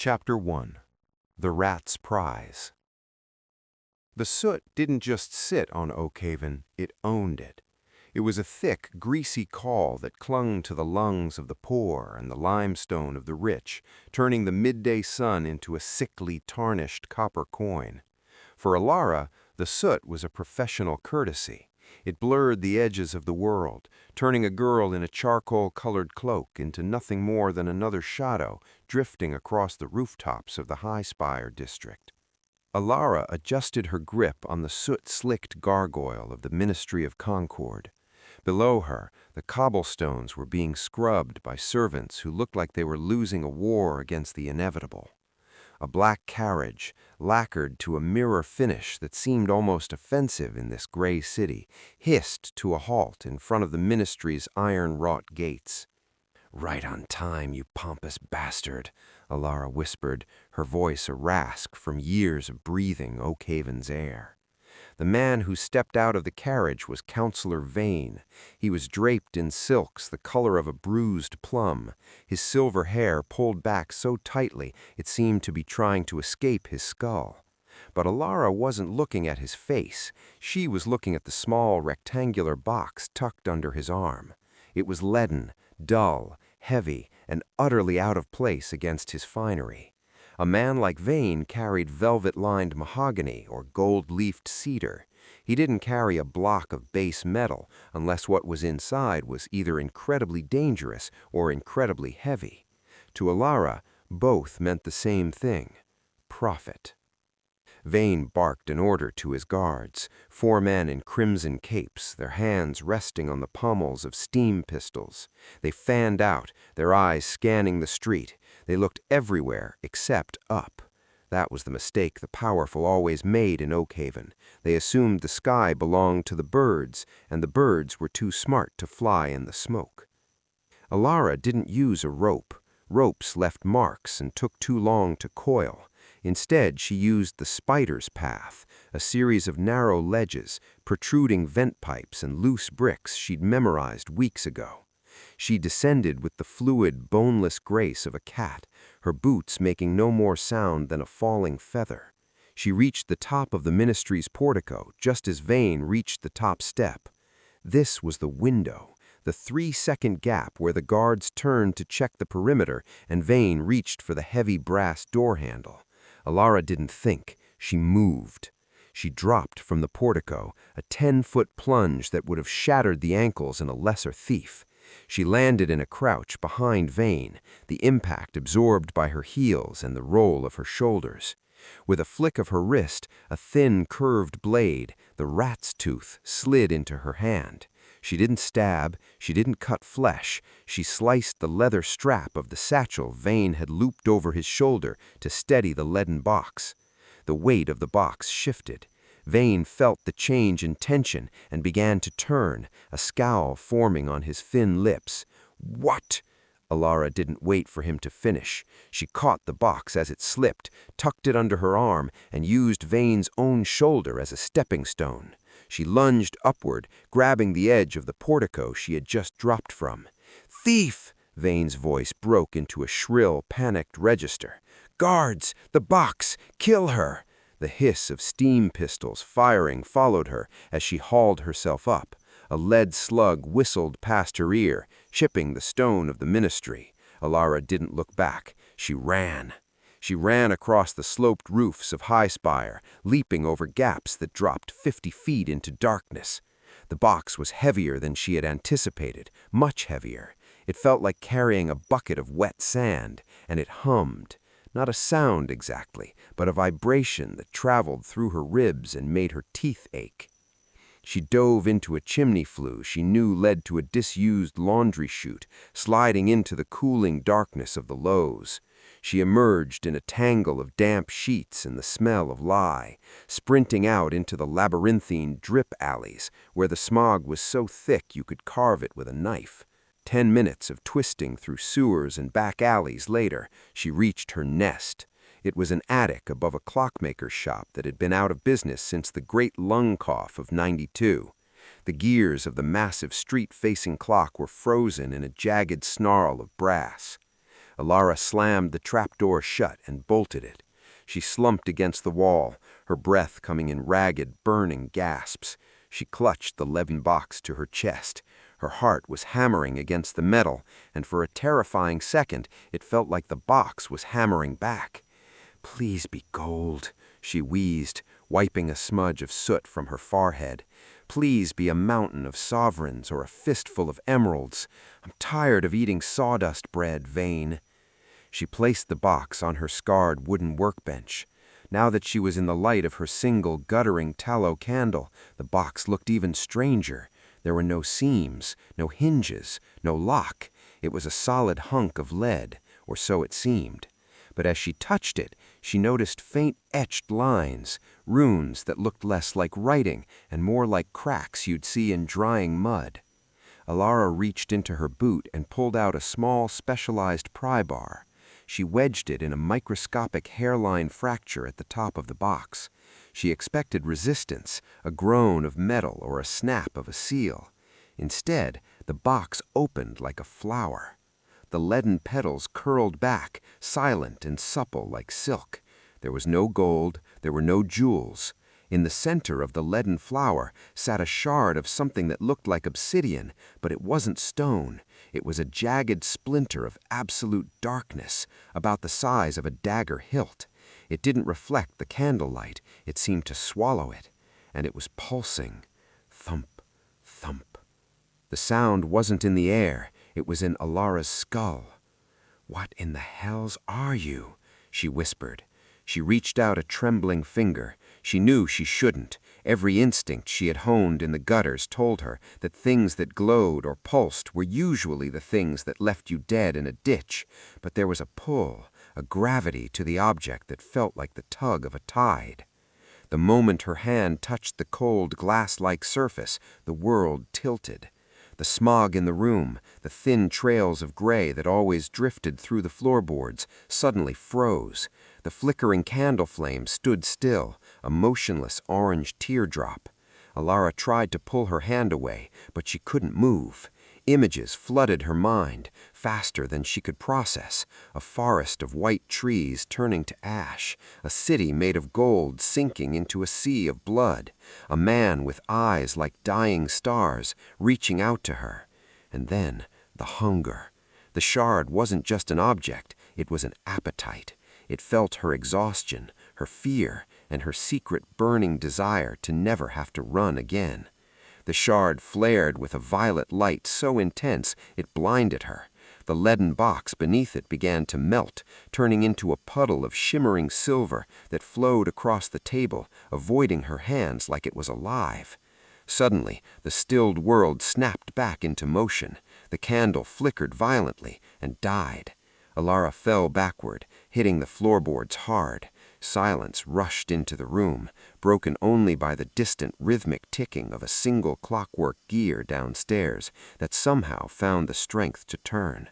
Chapter 1. The Rat's Prize. The soot didn't just sit on Oakhaven, it owned it. It was a thick, greasy caul that clung to the lungs of the poor and the limestone of the rich, turning the midday sun into a sickly, tarnished copper coin. For Alara, the soot was a professional courtesy. It blurred the edges of the world, turning a girl in a charcoal-colored cloak into nothing more than another shadow drifting across the rooftops of the High Spire district. Alara adjusted her grip on the soot-slicked gargoyle of the Ministry of Concord. Below her, the cobblestones were being scrubbed by servants who looked like they were losing a war against the inevitable. A black carriage, lacquered to a mirror finish that seemed almost offensive in this gray city, hissed to a halt in front of the ministry's iron-wrought gates. "Right on time, you pompous bastard," Alara whispered, her voice a rasp from years of breathing Oakhaven's air. The man who stepped out of the carriage was Counselor Vane. He was draped in silks the color of a bruised plum, his silver hair pulled back so tightly it seemed to be trying to escape his skull. But Alara wasn't looking at his face. She was looking at the small rectangular box tucked under his arm. It was leaden, dull, heavy, and utterly out of place against his finery. A man like Vane carried velvet-lined mahogany or gold-leafed cedar. He didn't carry a block of base metal unless what was inside was either incredibly dangerous or incredibly heavy. To Alara, both meant the same thing: profit. Vane barked an order to his guards, 4 men in crimson capes, their hands resting on the pommels of steam pistols. They fanned out, their eyes scanning the street. They looked everywhere except up. That was the mistake the powerful always made in Oakhaven. They assumed the sky belonged to the birds, and the birds were too smart to fly in the smoke. Alara didn't use a rope. Ropes left marks and took too long to coil. Instead, she used the spider's path, a series of narrow ledges, protruding vent pipes and loose bricks she'd memorized weeks ago. She descended with the fluid, boneless grace of a cat, her boots making no more sound than a falling feather. She reached the top of the ministry's portico just as Vane reached the top step. This was the window, the 3-second gap where the guards turned to check the perimeter and Vane reached for the heavy brass door handle. Alara didn't think, she moved. She dropped from the portico, a 10-foot plunge that would have shattered the ankles in a lesser thief. She landed in a crouch behind Vane, the impact absorbed by her heels and the roll of her shoulders. With a flick of her wrist, a thin, curved blade, the rat's tooth, slid into her hand. She didn't stab, she didn't cut flesh. She sliced the leather strap of the satchel Vane had looped over his shoulder to steady the leaden box. The weight of the box shifted. Vane felt the change in tension and began to turn, a scowl forming on his thin lips. "What?" Alara didn't wait for him to finish. She caught the box as it slipped, tucked it under her arm, and used Vane's own shoulder as a stepping stone. She lunged upward, grabbing the edge of the portico she had just dropped from. "Thief!" Vane's voice broke into a shrill, panicked register. "Guards! The box! Kill her!" The hiss of steam pistols firing followed her as she hauled herself up. A lead slug whistled past her ear, chipping the stone of the ministry. Alara didn't look back. She ran. She ran across the sloped roofs of High Spire, leaping over gaps that dropped 50 feet into darkness. The box was heavier than she had anticipated, much heavier. It felt like carrying a bucket of wet sand, and it hummed. Not a sound exactly, but a vibration that traveled through her ribs and made her teeth ache. She dove into a chimney flue she knew led to a disused laundry chute, sliding into the cooling darkness of the lows. She emerged in a tangle of damp sheets and the smell of lye, sprinting out into the labyrinthine drip alleys, where the smog was so thick you could carve it with a knife. 10 minutes of twisting through sewers and back alleys later, she reached her nest. It was an attic above a clockmaker's shop that had been out of business since the Great Lung Cough of '92. The gears of the massive street-facing clock were frozen in a jagged snarl of brass. Alara slammed the trapdoor shut and bolted it. She slumped against the wall, her breath coming in ragged, burning gasps. She clutched the leaden box to her chest. Her heart was hammering against the metal, and for a terrifying second, it felt like the box was hammering back. "Please be gold," she wheezed, wiping a smudge of soot from her forehead. "Please be a mountain of sovereigns or a fistful of emeralds. I'm tired of eating sawdust bread, Vane." She placed the box on her scarred wooden workbench. Now that she was in the light of her single guttering tallow candle, the box looked even stranger. There were no seams, no hinges, no lock. It was a solid hunk of lead, or so it seemed. But as she touched it, she noticed faint etched lines, runes that looked less like writing and more like cracks you'd see in drying mud. Alara reached into her boot and pulled out a small specialized pry bar. She wedged it in a microscopic hairline fracture at the top of the box. She expected resistance, a groan of metal or a snap of a seal. Instead, the box opened like a flower. The leaden petals curled back, silent and supple like silk. There was no gold, there were no jewels. In the center of the leaden flower sat a shard of something that looked like obsidian, but it wasn't stone. It was a jagged splinter of absolute darkness, about the size of a dagger hilt. It didn't reflect the candlelight, it seemed to swallow it. And it was pulsing. Thump, thump. The sound wasn't in the air, it was in Alara's skull. "What in the hells are you?" she whispered. She reached out a trembling finger. She knew she shouldn't. Every instinct she had honed in the gutters told her that things that glowed or pulsed were usually the things that left you dead in a ditch. But there was a pull, a gravity to the object that felt like the tug of a tide. The moment her hand touched the cold glass-like surface, the world tilted. The smog in the room, the thin trails of gray that always drifted through the floorboards, suddenly froze. The flickering candle flame stood still, a motionless orange teardrop. Alara tried to pull her hand away, but she couldn't move. Images flooded her mind, faster than she could process. A forest of white trees turning to ash, a city made of gold sinking into a sea of blood, a man with eyes like dying stars reaching out to her. And then the hunger. The shard wasn't just an object, it was an appetite. It felt her exhaustion, her fear, and her secret burning desire to never have to run again. The shard flared with a violet light so intense it blinded her. The leaden box beneath it began to melt, turning into a puddle of shimmering silver that flowed across the table, avoiding her hands like it was alive. Suddenly, the stilled world snapped back into motion. The candle flickered violently and died. Alara fell backward, hitting the floorboards hard. Silence rushed into the room, broken only by the distant rhythmic ticking of a single clockwork gear downstairs that somehow found the strength to turn.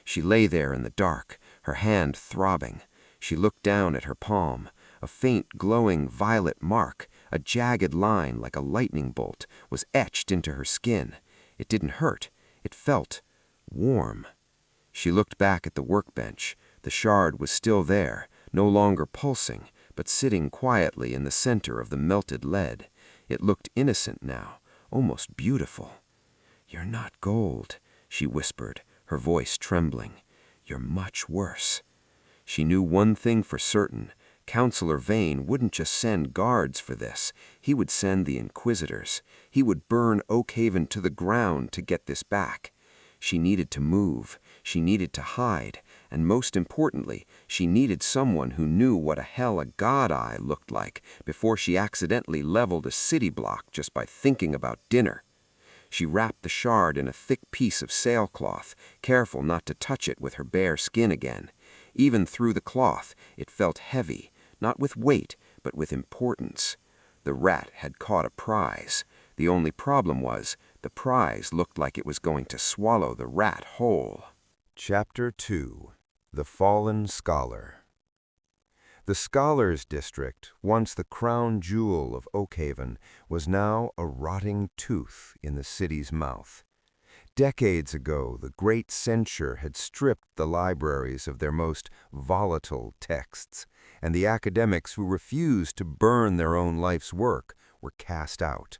She lay there in the dark, her hand throbbing. She looked down at her palm. A faint glowing violet mark, a jagged line like a lightning bolt, was etched into her skin. It didn't hurt. It felt warm. She looked back at the workbench. The shard was still there, no longer pulsing, but sitting quietly in the center of the melted lead. It looked innocent now, almost beautiful. "You're not gold," she whispered, her voice trembling. "You're much worse." She knew one thing for certain. Counselor Vane wouldn't just send guards for this. He would send the Inquisitors. He would burn Oakhaven to the ground to get this back. She needed to move. She needed to hide. And most importantly, she needed someone who knew what a hell a God-Eye looked like before she accidentally leveled a city block just by thinking about dinner. She wrapped the shard in a thick piece of sailcloth, careful not to touch it with her bare skin again. Even through the cloth, it felt heavy, not with weight, but with importance. The rat had caught a prize. The only problem was, the prize looked like it was going to swallow the rat whole. Chapter 2. The Fallen Scholar. The Scholars' District, once the crown jewel of Oakhaven, was now a rotting tooth in the city's mouth. Decades ago, the Great Censure had stripped the libraries of their most volatile texts, and the academics who refused to burn their own life's work were cast out.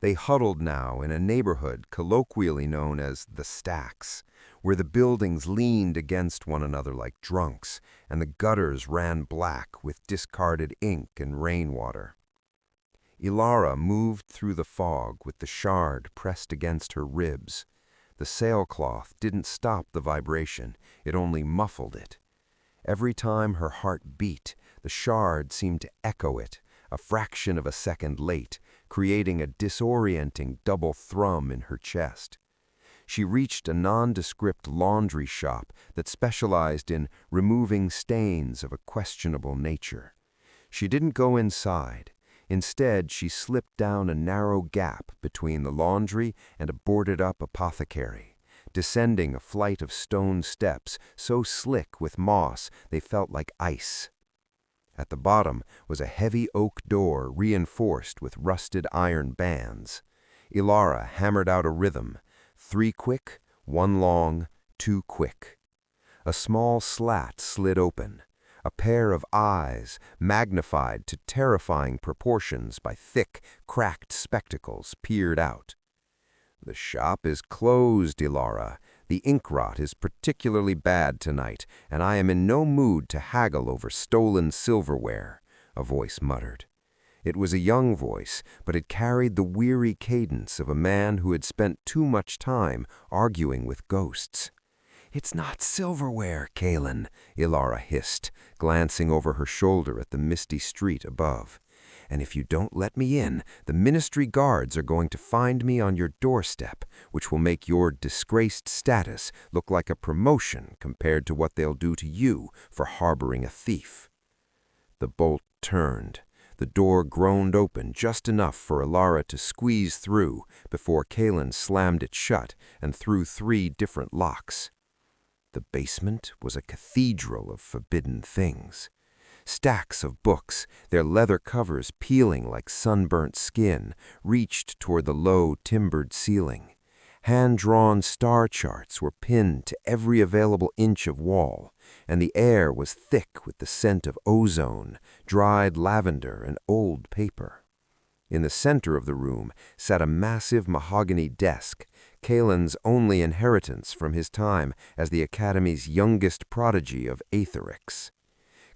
They huddled now in a neighborhood colloquially known as the Stacks, where the buildings leaned against one another like drunks, and the gutters ran black with discarded ink and rainwater. Ilara moved through the fog with the shard pressed against her ribs. The sailcloth didn't stop the vibration, it only muffled it. Every time her heart beat, the shard seemed to echo it, a fraction of a second late, creating a disorienting double thrum in her chest. She reached a nondescript laundry shop that specialized in removing stains of a questionable nature. She didn't go inside. Instead, she slipped down a narrow gap between the laundry and a boarded-up apothecary, descending a flight of stone steps so slick with moss they felt like ice. At the bottom was a heavy oak door reinforced with rusted iron bands. Ilara hammered out a rhythm: 3 quick, 1 long, 2 quick. A small slat slid open. A pair of eyes, magnified to terrifying proportions by thick, cracked spectacles, peered out. "The shop is closed, Ilara. The ink rot is particularly bad tonight, and I am in no mood to haggle over stolen silverware," a voice muttered. It was a young voice, but it carried the weary cadence of a man who had spent too much time arguing with ghosts. "It's not silverware, Kaelin," Ilara hissed, glancing over her shoulder at the misty street above. "And if you don't let me in, the ministry guards are going to find me on your doorstep, which will make your disgraced status look like a promotion compared to what they'll do to you for harboring a thief." The bolt turned. The door groaned open just enough for Ilara to squeeze through before Kaelin slammed it shut and threw 3 different locks. The basement was a cathedral of forbidden things. Stacks of books, their leather covers peeling like sunburnt skin, reached toward the low, timbered ceiling. Hand-drawn star charts were pinned to every available inch of wall, and the air was thick with the scent of ozone, dried lavender, and old paper. In the center of the room sat a massive mahogany desk, Kaelin's only inheritance from his time as the Academy's youngest prodigy of Aetherics.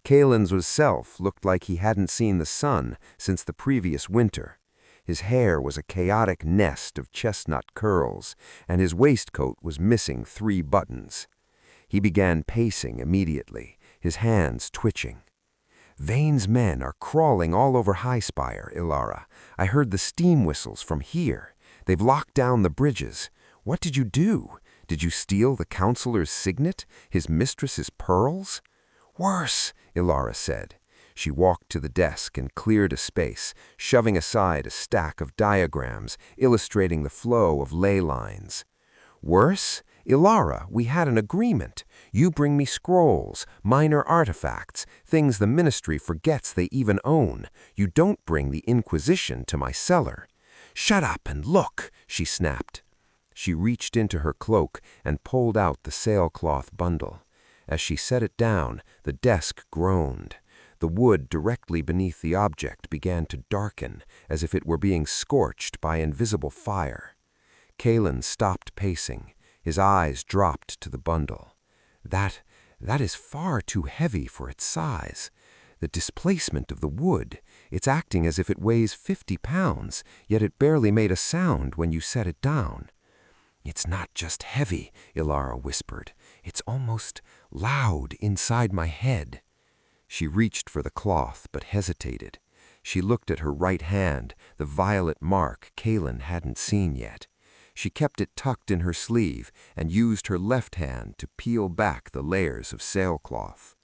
Kaelin's self looked like he hadn't seen the sun since the previous winter. His hair was a chaotic nest of chestnut curls, and his waistcoat was missing 3 buttons. He began pacing immediately, his hands twitching. "Vane's men are crawling all over Highspire, Ilara. I heard the steam whistles from here. They've locked down the bridges. What did you do? Did you steal the counselor's signet, his mistress's pearls?" "Worse," Ilara said. She walked to the desk and cleared a space, shoving aside a stack of diagrams illustrating the flow of ley lines. "Worse? Ilara, we had an agreement. You bring me scrolls, minor artifacts, things the ministry forgets they even own. You don't bring the Inquisition to my cellar." "Shut up and look," she snapped. She reached into her cloak and pulled out the sailcloth bundle. As she set it down, the desk groaned. The wood directly beneath the object began to darken, as if it were being scorched by invisible fire. Kaelin stopped pacing. His eyes dropped to the bundle. That is far too heavy for its size. The displacement of the wood, it's acting as if it weighs 50 pounds, yet it barely made a sound when you set it down." "It's not just heavy," Ilara whispered. "It's almost loud inside my head." She reached for the cloth, but hesitated. She looked at her right hand, the violet mark Kaelin hadn't seen yet. She kept it tucked in her sleeve and used her left hand to peel back the layers of sailcloth.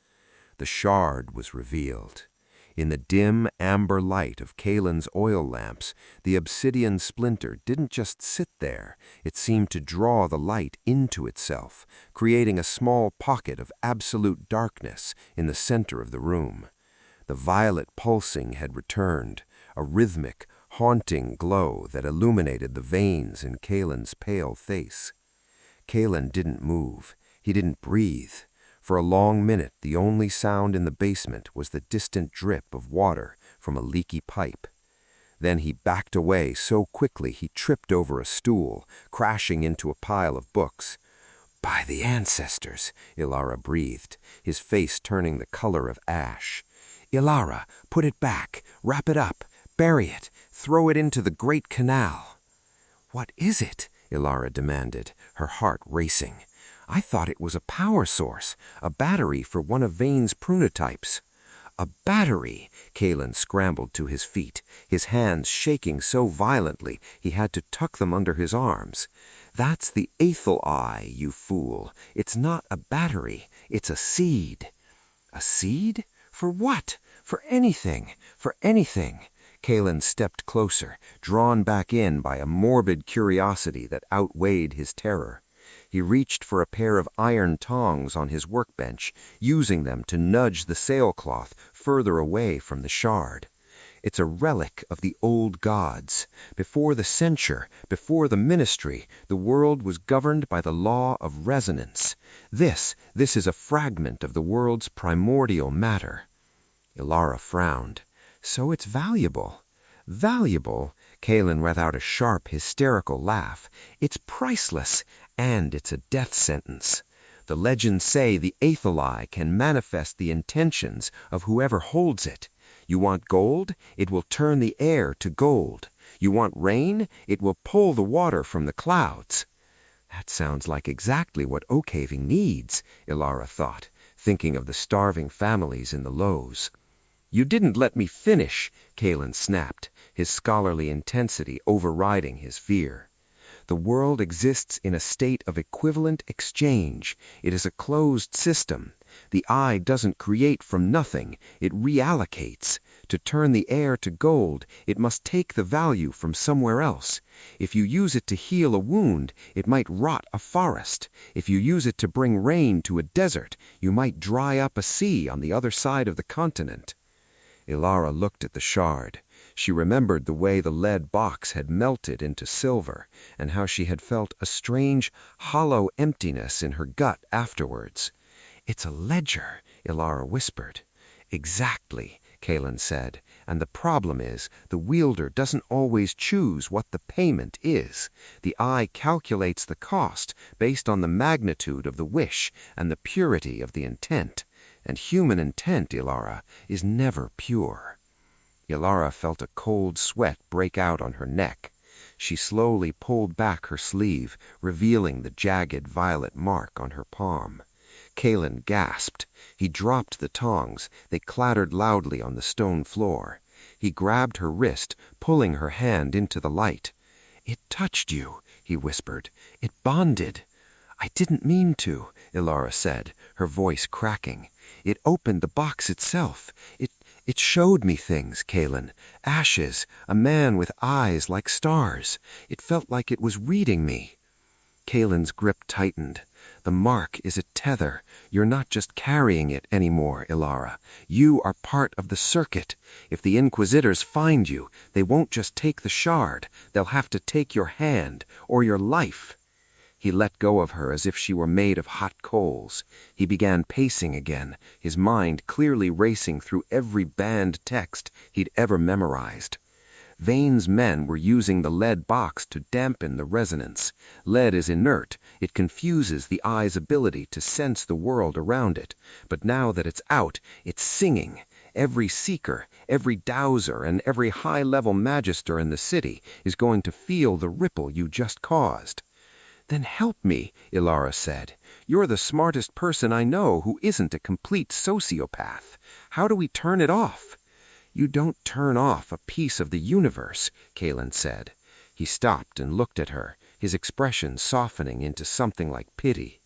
The shard was revealed. In the dim, amber light of Kaelin's oil lamps, the obsidian splinter didn't just sit there. It seemed to draw the light into itself, creating a small pocket of absolute darkness in the center of the room. The violet pulsing had returned, a rhythmic, haunting glow that illuminated the veins in Kaelin's pale face. Kalen didn't move. He didn't breathe. For a long minute, the only sound in the basement was the distant drip of water from a leaky pipe. Then he backed away so quickly he tripped over a stool, crashing into a pile of books. "By the ancestors," Ilara breathed, his face turning the color of ash. "Ilara, put it back, wrap it up, bury it, throw it into the great canal." "What is it?" Ilara demanded, her heart racing. "I thought it was a power source, a battery for one of Vane's prunotypes." "A battery!" Kalen scrambled to his feet, his hands shaking so violently he had to tuck them under his arms. "That's the Aethel-Eye, you fool. It's not a battery, it's a seed." "A seed? For what? For anything, for anything." Kalen stepped closer, drawn back in by a morbid curiosity that outweighed his terror. He reached for a pair of iron tongs on his workbench, using them to nudge the sailcloth further away from the shard. "It's a relic of the old gods. Before the censure, before the ministry, the world was governed by the law of resonance. This is a fragment of the world's primordial matter." Ilara frowned. "So it's valuable." "Valuable?" Kalen let out a sharp, hysterical laugh. "It's priceless, and it's a death sentence. The legends say the Aethel-Eye can manifest the intentions of whoever holds it. You want gold? It will turn the air to gold. You want rain? It will pull the water from the clouds." "That sounds like exactly what Oakhaven needs," Ilara thought, thinking of the starving families in the lows. "You didn't let me finish," Kalen snapped, his scholarly intensity overriding his fear. "The world exists in a state of equivalent exchange. It is a closed system. The eye doesn't create from nothing, it reallocates. To turn the air to gold, it must take the value from somewhere else. If you use it to heal a wound, it might rot a forest. If you use it to bring rain to a desert, you might dry up a sea on the other side of the continent." Ilara looked at the shard. She remembered the way the lead box had melted into silver, and how she had felt a strange, hollow emptiness in her gut afterwards. "It's a ledger," Ilara whispered. "Exactly," Kalen said, "and the problem is, the wielder doesn't always choose what the payment is. The eye calculates the cost based on the magnitude of the wish and the purity of the intent. And human intent, Ilara, is never pure." Ilara felt a cold sweat break out on her neck. She slowly pulled back her sleeve, revealing the jagged violet mark on her palm. Kalen gasped. He dropped the tongs. They clattered loudly on the stone floor. He grabbed her wrist, pulling her hand into the light. "It touched you," he whispered. "It bonded." "I didn't mean to," Ilara said, her voice cracking. "It opened the box itself. It showed me things, Kalen. Ashes, a man with eyes like stars. It felt like it was reading me." Kalen's grip tightened. "The mark is a tether. You're not just carrying it anymore, Ilara. You are part of the circuit. If the Inquisitors find you, they won't just take the shard. They'll have to take your hand, or your life." He let go of her as if she were made of hot coals. He began pacing again, his mind clearly racing through every banned text he'd ever memorized. Vane's men were using the lead box to dampen the resonance. Lead is inert. It confuses the eye's ability to sense the world around it. But now that it's out, it's singing. Every seeker, every dowser, and every high-level magister in the city is going to feel the ripple you just caused. "Then help me," Ilara said. "You're the smartest person I know who isn't a complete sociopath. How do we turn it off?" "You don't turn off a piece of the universe," Kalen said. He stopped and looked at her, his expression softening into something like pity.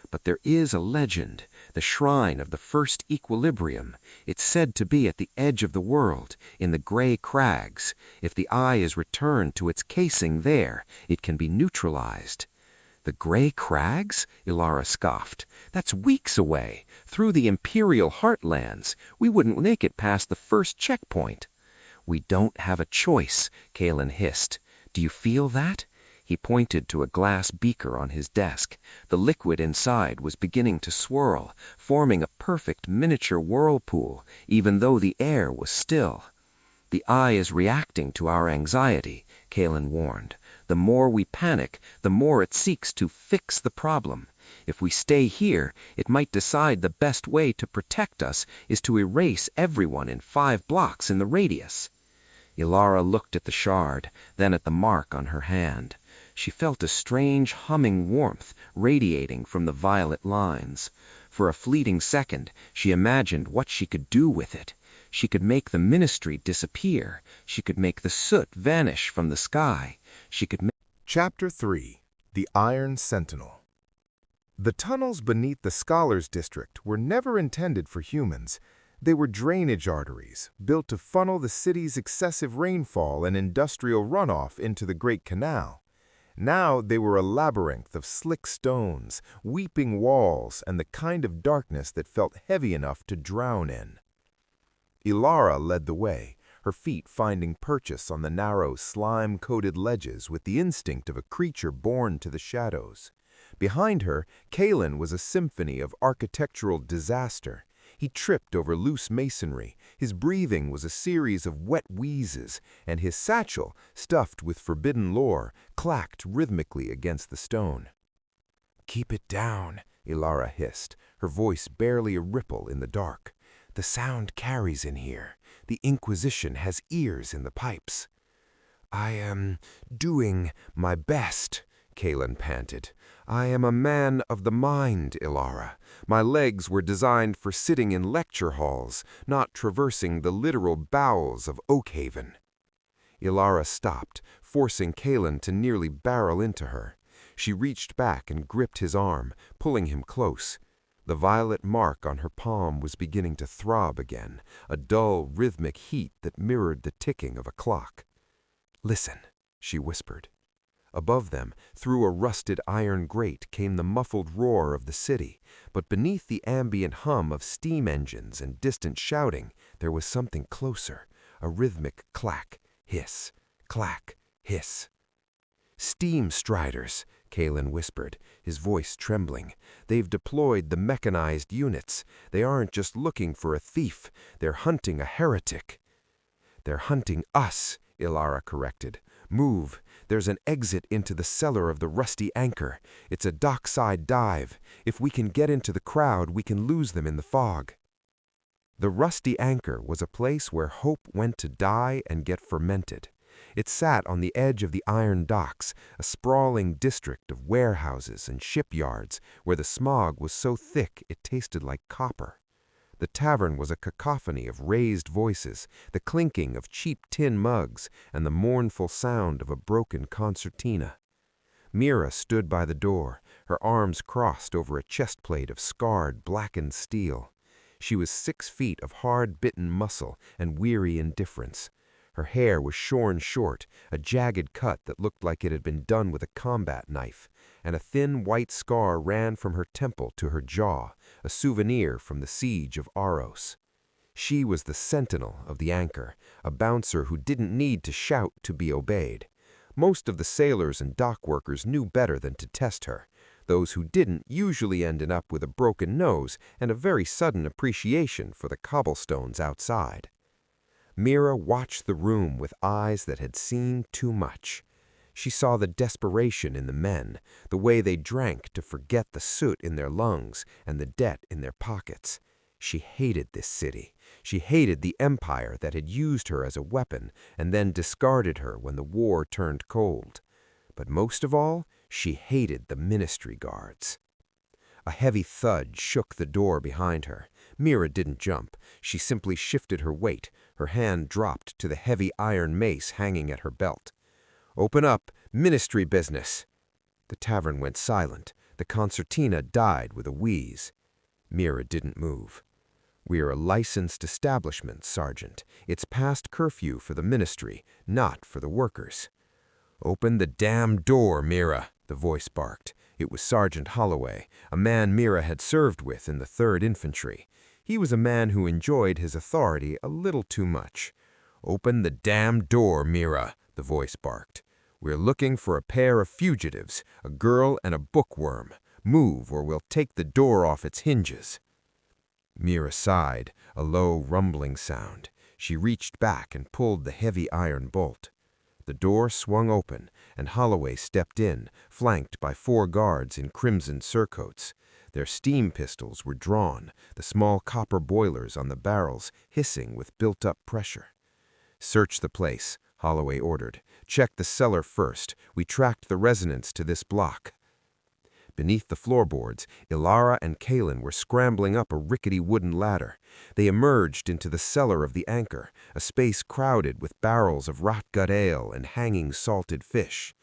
"But there is a legend, the shrine of the first equilibrium. It's said to be at the edge of the world, in the gray crags. If the eye is returned to its casing there, it can be neutralized." "The gray crags?" Ilara scoffed. "That's weeks away. Through the Imperial Heartlands. We wouldn't make it past the first checkpoint." "We don't have a choice," Kalen hissed. "Do you feel that?" He pointed to a glass beaker on his desk. The liquid inside was beginning to swirl, forming a perfect miniature whirlpool, even though the air was still. "The eye is reacting to our anxiety," Kalen warned. "The more we panic, the more it seeks to fix the problem. If we stay here, it might decide the best way to protect us is to erase everyone in 5 blocks in the radius." Ilara looked at the shard, then at the mark on her hand. She felt a strange humming warmth radiating from the violet lines. For a fleeting second, she imagined what she could do with it. She could make the ministry disappear. She could make the soot vanish from the sky. She could make... Chapter 3. The Iron Sentinel. The tunnels beneath the Scholars District were never intended for humans. They were drainage arteries, built to funnel the city's excessive rainfall and industrial runoff into the Great Canal. Now they were a labyrinth of slick stones, weeping walls, and the kind of darkness that felt heavy enough to drown in. Ilara led the way, her feet finding purchase on the narrow, slime-coated ledges with the instinct of a creature born to the shadows. Behind her, Kalen was a symphony of architectural disaster. He tripped over loose masonry, his breathing was a series of wet wheezes, and his satchel, stuffed with forbidden lore, clacked rhythmically against the stone. "Keep it down," Ilara hissed, her voice barely a ripple in the dark. "The sound carries in here. The Inquisition has ears in the pipes." "I am doing my best," Kalen panted. "I am a man of the mind, Ilara. My legs were designed for sitting in lecture halls, not traversing the literal bowels of Oakhaven." Ilara stopped, forcing Kalen to nearly barrel into her. She reached back and gripped his arm, pulling him close. The violet mark on her palm was beginning to throb again, a dull, rhythmic heat that mirrored the ticking of a clock. "Listen," she whispered. Above them, through a rusted iron grate, came the muffled roar of the city, but beneath the ambient hum of steam engines and distant shouting, there was something closer, a rhythmic clack, hiss, clack, hiss. "Steam striders," Kalen whispered, his voice trembling. "They've deployed the mechanized units. They aren't just looking for a thief, they're hunting a heretic." "They're hunting us," Ilara corrected. "Move. There's an exit into the cellar of the rusty anchor. It's a dockside dive. If we can get into the crowd, we can lose them in the fog." The rusty anchor was a place where hope went to die and get fermented. It sat on the edge of the iron docks, a sprawling district of warehouses and shipyards where the smog was so thick it tasted like copper. The tavern was a cacophony of raised voices, the clinking of cheap tin mugs, and the mournful sound of a broken concertina. Mira stood by the door, her arms crossed over a chest plate of scarred, blackened steel. She was 6 feet of hard-bitten muscle and weary indifference. Her hair was shorn short, a jagged cut that looked like it had been done with a combat knife, and a thin white scar ran from her temple to her jaw, a souvenir from the siege of Aros. She was the sentinel of the anchor, a bouncer who didn't need to shout to be obeyed. Most of the sailors and dock workers knew better than to test her. Those who didn't usually ended up with a broken nose and a very sudden appreciation for the cobblestones outside. Mira watched the room with eyes that had seen too much. She saw the desperation in the men, the way they drank to forget the soot in their lungs and the debt in their pockets. She hated this city. She hated the empire that had used her as a weapon and then discarded her when the war turned cold. But most of all, she hated the ministry guards. A heavy thud shook the door behind her. Mira didn't jump. She simply shifted her weight. Her hand dropped to the heavy iron mace hanging at her belt. "Open up, ministry business." The tavern went silent. The concertina died with a wheeze. Mira didn't move. "We are a licensed establishment, Sergeant. It's past curfew for the ministry, not for the workers." "Open the damn door, Mira," the voice barked. It was Sergeant Holloway, a man Mira had served with in the 3rd Infantry. He was a man who enjoyed his authority a little too much. "Open the damn door, Mira," the voice barked. "We're looking for a pair of fugitives, a girl and a bookworm. Move, or we'll take the door off its hinges." Mira sighed, a low rumbling sound. She reached back and pulled the heavy iron bolt. The door swung open, and Holloway stepped in, flanked by 4 guards in crimson surcoats. Their steam pistols were drawn, the small copper boilers on the barrels hissing with built-up pressure. "Search the place," Holloway ordered. "Check the cellar first. We tracked the resonance to this block." Beneath the floorboards, Ilara and Kalen were scrambling up a rickety wooden ladder. They emerged into the cellar of the Anchor, a space crowded with barrels of rot-gut ale and hanging salted fish.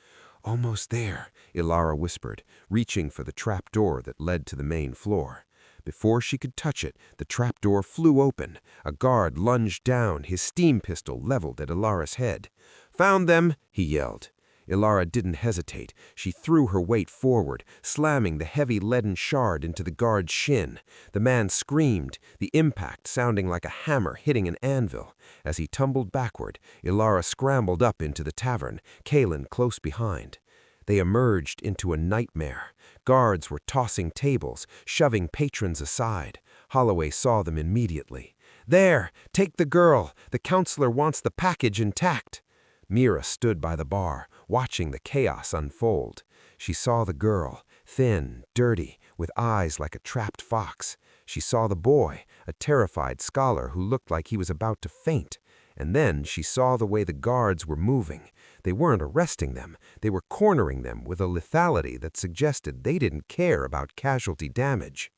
"Almost there," Ilara whispered, reaching for the trapdoor that led to the main floor. Before she could touch it, the trapdoor flew open. A guard lunged down, his steam pistol leveled at Ilara's head. "Found them!" he yelled. Ilara didn't hesitate. She threw her weight forward, slamming the heavy leaden shard into the guard's shin. The man screamed, the impact sounding like a hammer hitting an anvil. As he tumbled backward, Ilara scrambled up into the tavern, Kalen close behind. They emerged into a nightmare. Guards were tossing tables, shoving patrons aside. Holloway saw them immediately. "There! Take the girl! The counselor wants the package intact!" Mira stood by the bar, watching the chaos unfold. She saw the girl, thin, dirty, with eyes like a trapped fox. She saw the boy, a terrified scholar who looked like he was about to faint. And then she saw the way the guards were moving. They weren't arresting them. They were cornering them with a lethality that suggested they didn't care about casualty damage.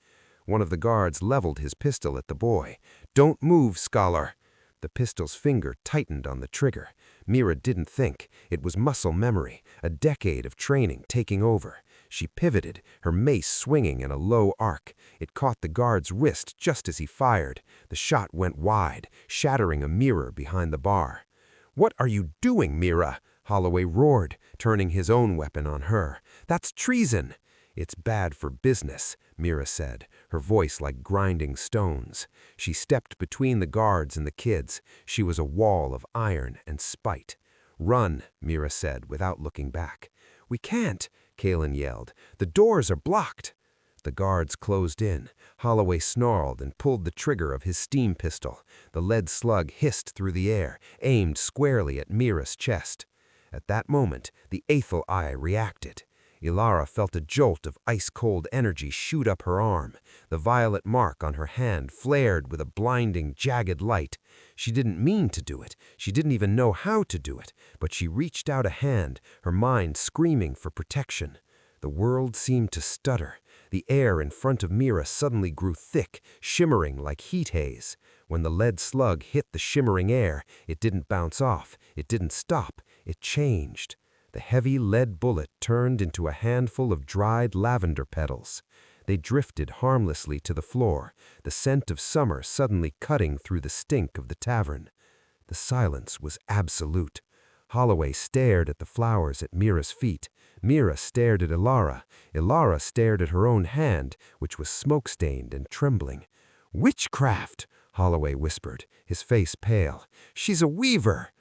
One of the guards leveled his pistol at the boy. "Don't move, scholar!" The pistol's finger tightened on the trigger. Mira didn't think. It was muscle memory, a decade of training taking over. She pivoted, her mace swinging in a low arc. It caught the guard's wrist just as he fired. The shot went wide, shattering a mirror behind the bar. "What are you doing, Mira?" Holloway roared, turning his own weapon on her. "That's treason!" "It's bad for business," Mira said, her voice like grinding stones. She stepped between the guards and the kids. She was a wall of iron and spite. "Run," Mira said, without looking back. "We can't," Kalen yelled. "The doors are blocked." The guards closed in. Holloway snarled and pulled the trigger of his steam pistol. The lead slug hissed through the air, aimed squarely at Mira's chest. At that moment, the Aethel-Eye reacted. Ilara felt a jolt of ice-cold energy shoot up her arm. The violet mark on her hand flared with a blinding, jagged light. She didn't mean to do it. She didn't even know how to do it. But she reached out a hand, her mind screaming for protection. The world seemed to stutter. The air in front of Mira suddenly grew thick, shimmering like heat haze. When the lead slug hit the shimmering air, it didn't bounce off. It didn't stop. It changed. The heavy lead bullet turned into a handful of dried lavender petals. They drifted harmlessly to the floor, the scent of summer suddenly cutting through the stink of the tavern. The silence was absolute. Holloway stared at the flowers at Mira's feet. Mira stared at Ilara. Ilara stared at her own hand, which was smoke-stained and trembling. "Witchcraft!" Holloway whispered, his face pale. "She's a weaver!"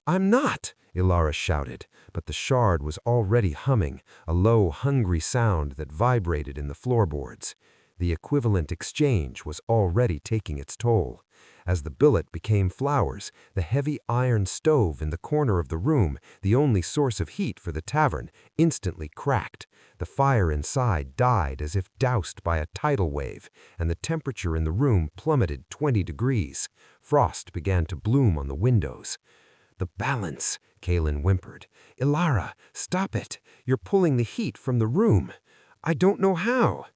"I'm not!" Ilara shouted, but the shard was already humming, a low, hungry sound that vibrated in the floorboards. The equivalent exchange was already taking its toll. As the billet became flowers, the heavy iron stove in the corner of the room, the only source of heat for the tavern, instantly cracked. The fire inside died as if doused by a tidal wave, and the temperature in the room plummeted 20 degrees. Frost began to bloom on the windows. "The balance," Kalen whimpered. "Ilara, stop it. You're pulling the heat from the room." "I don't know how."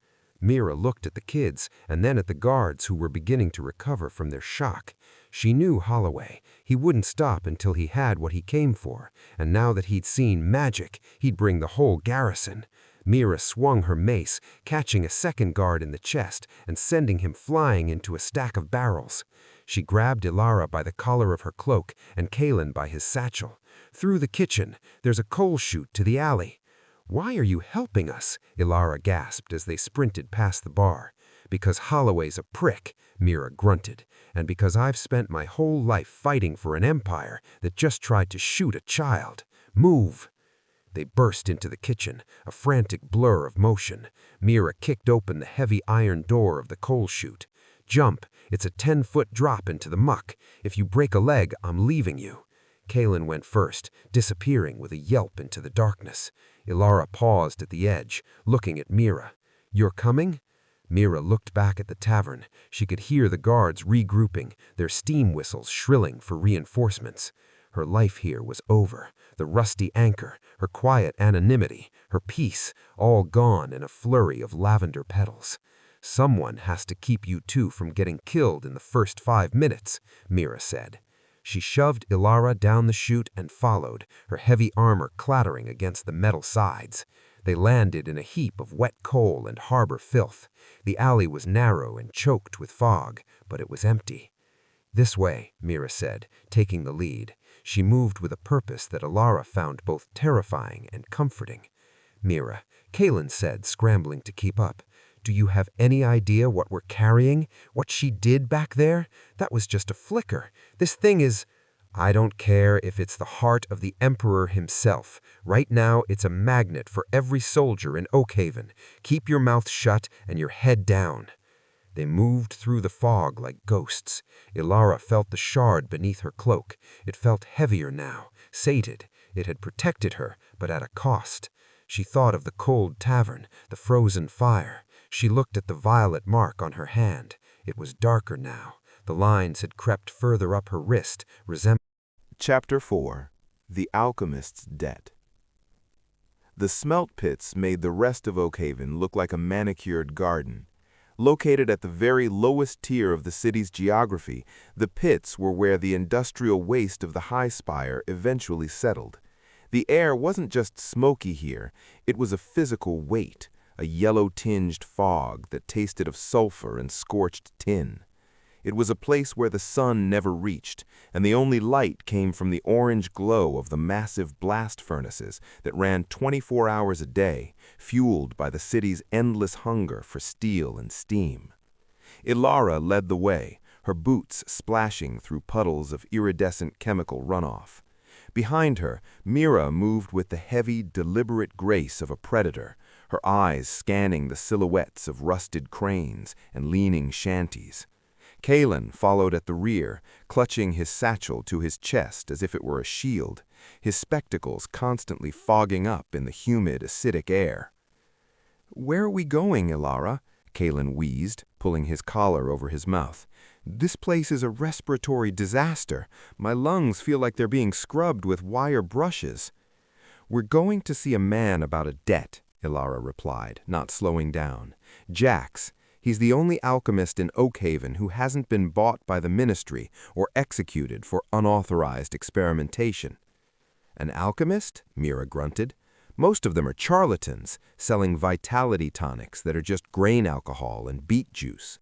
Mira looked at the kids and then at the guards who were beginning to recover from their shock. She knew Holloway. He wouldn't stop until he had what he came for, and now that he'd seen magic, he'd bring the whole garrison. Mira swung her mace, catching a second guard in the chest and sending him flying into a stack of barrels. She grabbed Ilara by the collar of her cloak and Kalen by his satchel. "Through the kitchen. There's a coal chute to the alley." "Why are you helping us?" Ilara gasped as they sprinted past the bar. "Because Holloway's a prick," Mira grunted, "and because I've spent my whole life fighting for an empire that just tried to shoot a child. Move!" They burst into the kitchen, a frantic blur of motion. Mira kicked open the heavy iron door of the coal chute. "Jump! It's a 10-foot drop into the muck. If you break a leg, I'm leaving you." Kalen went first, disappearing with a yelp into the darkness. Ilara paused at the edge, looking at Mira. "You're coming?" Mira looked back at the tavern. She could hear the guards regrouping, their steam whistles shrilling for reinforcements. Her life here was over. The rusty anchor, her quiet anonymity, her peace, all gone in a flurry of lavender petals. "Someone has to keep you two from getting killed in the first 5 minutes," Mira said. She shoved Ilara down the chute and followed, her heavy armor clattering against the metal sides. They landed in a heap of wet coal and harbor filth. The alley was narrow and choked with fog, but it was empty. "This way," Mira said, taking the lead. She moved with a purpose that Ilara found both terrifying and comforting. "Mira," Kalen said, scrambling to keep up, "do you have any idea what we're carrying? What she did back there? That was just a flicker. This thing is—" "I don't care if it's the heart of the Emperor himself. Right now, it's a magnet for every soldier in Oakhaven. Keep your mouth shut and your head down." They moved through the fog like ghosts. Ilara felt the shard beneath her cloak. It felt heavier now, sated. It had protected her, but at a cost. She thought of the cold tavern, the frozen fire. She looked at the violet mark on her hand. It was darker now. The lines had crept further up her wrist, resembling. Chapter 4. The Alchemist's Debt. The smelt pits made the rest of Oakhaven look like a manicured garden. Located at the very lowest tier of the city's geography, the pits were where the industrial waste of the High Spire eventually settled. The air wasn't just smoky here, it was a physical weight, a yellow-tinged fog that tasted of sulfur and scorched tin. It was a place where the sun never reached, and the only light came from the orange glow of the massive blast furnaces that ran 24 hours a day, fueled by the city's endless hunger for steel and steam. Ilara led the way, her boots splashing through puddles of iridescent chemical runoff. Behind her, Mira moved with the heavy, deliberate grace of a predator, her eyes scanning the silhouettes of rusted cranes and leaning shanties. Kalen followed at the rear, clutching his satchel to his chest as if it were a shield, his spectacles constantly fogging up in the humid, acidic air. "Where are we going, Ilara?" Kalen wheezed, pulling his collar over his mouth. "This place is a respiratory disaster. My lungs feel like they're being scrubbed with wire brushes." "We're going to see a man about a debt," Ilara replied, not slowing down. "Jax. He's the only alchemist in Oakhaven who hasn't been bought by the ministry or executed for unauthorized experimentation." "An alchemist?" Mira grunted. "Most of them are charlatans, selling vitality tonics that are just grain alcohol and beet juice."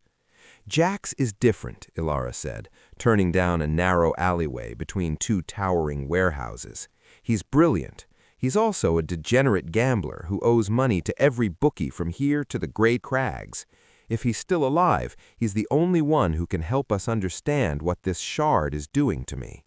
"Jax is different," Ilara said, turning down a narrow alleyway between 2 towering warehouses. "He's brilliant. He's also a degenerate gambler who owes money to every bookie from here to the Grey Crags. If he's still alive, he's the only one who can help us understand what this shard is doing to me."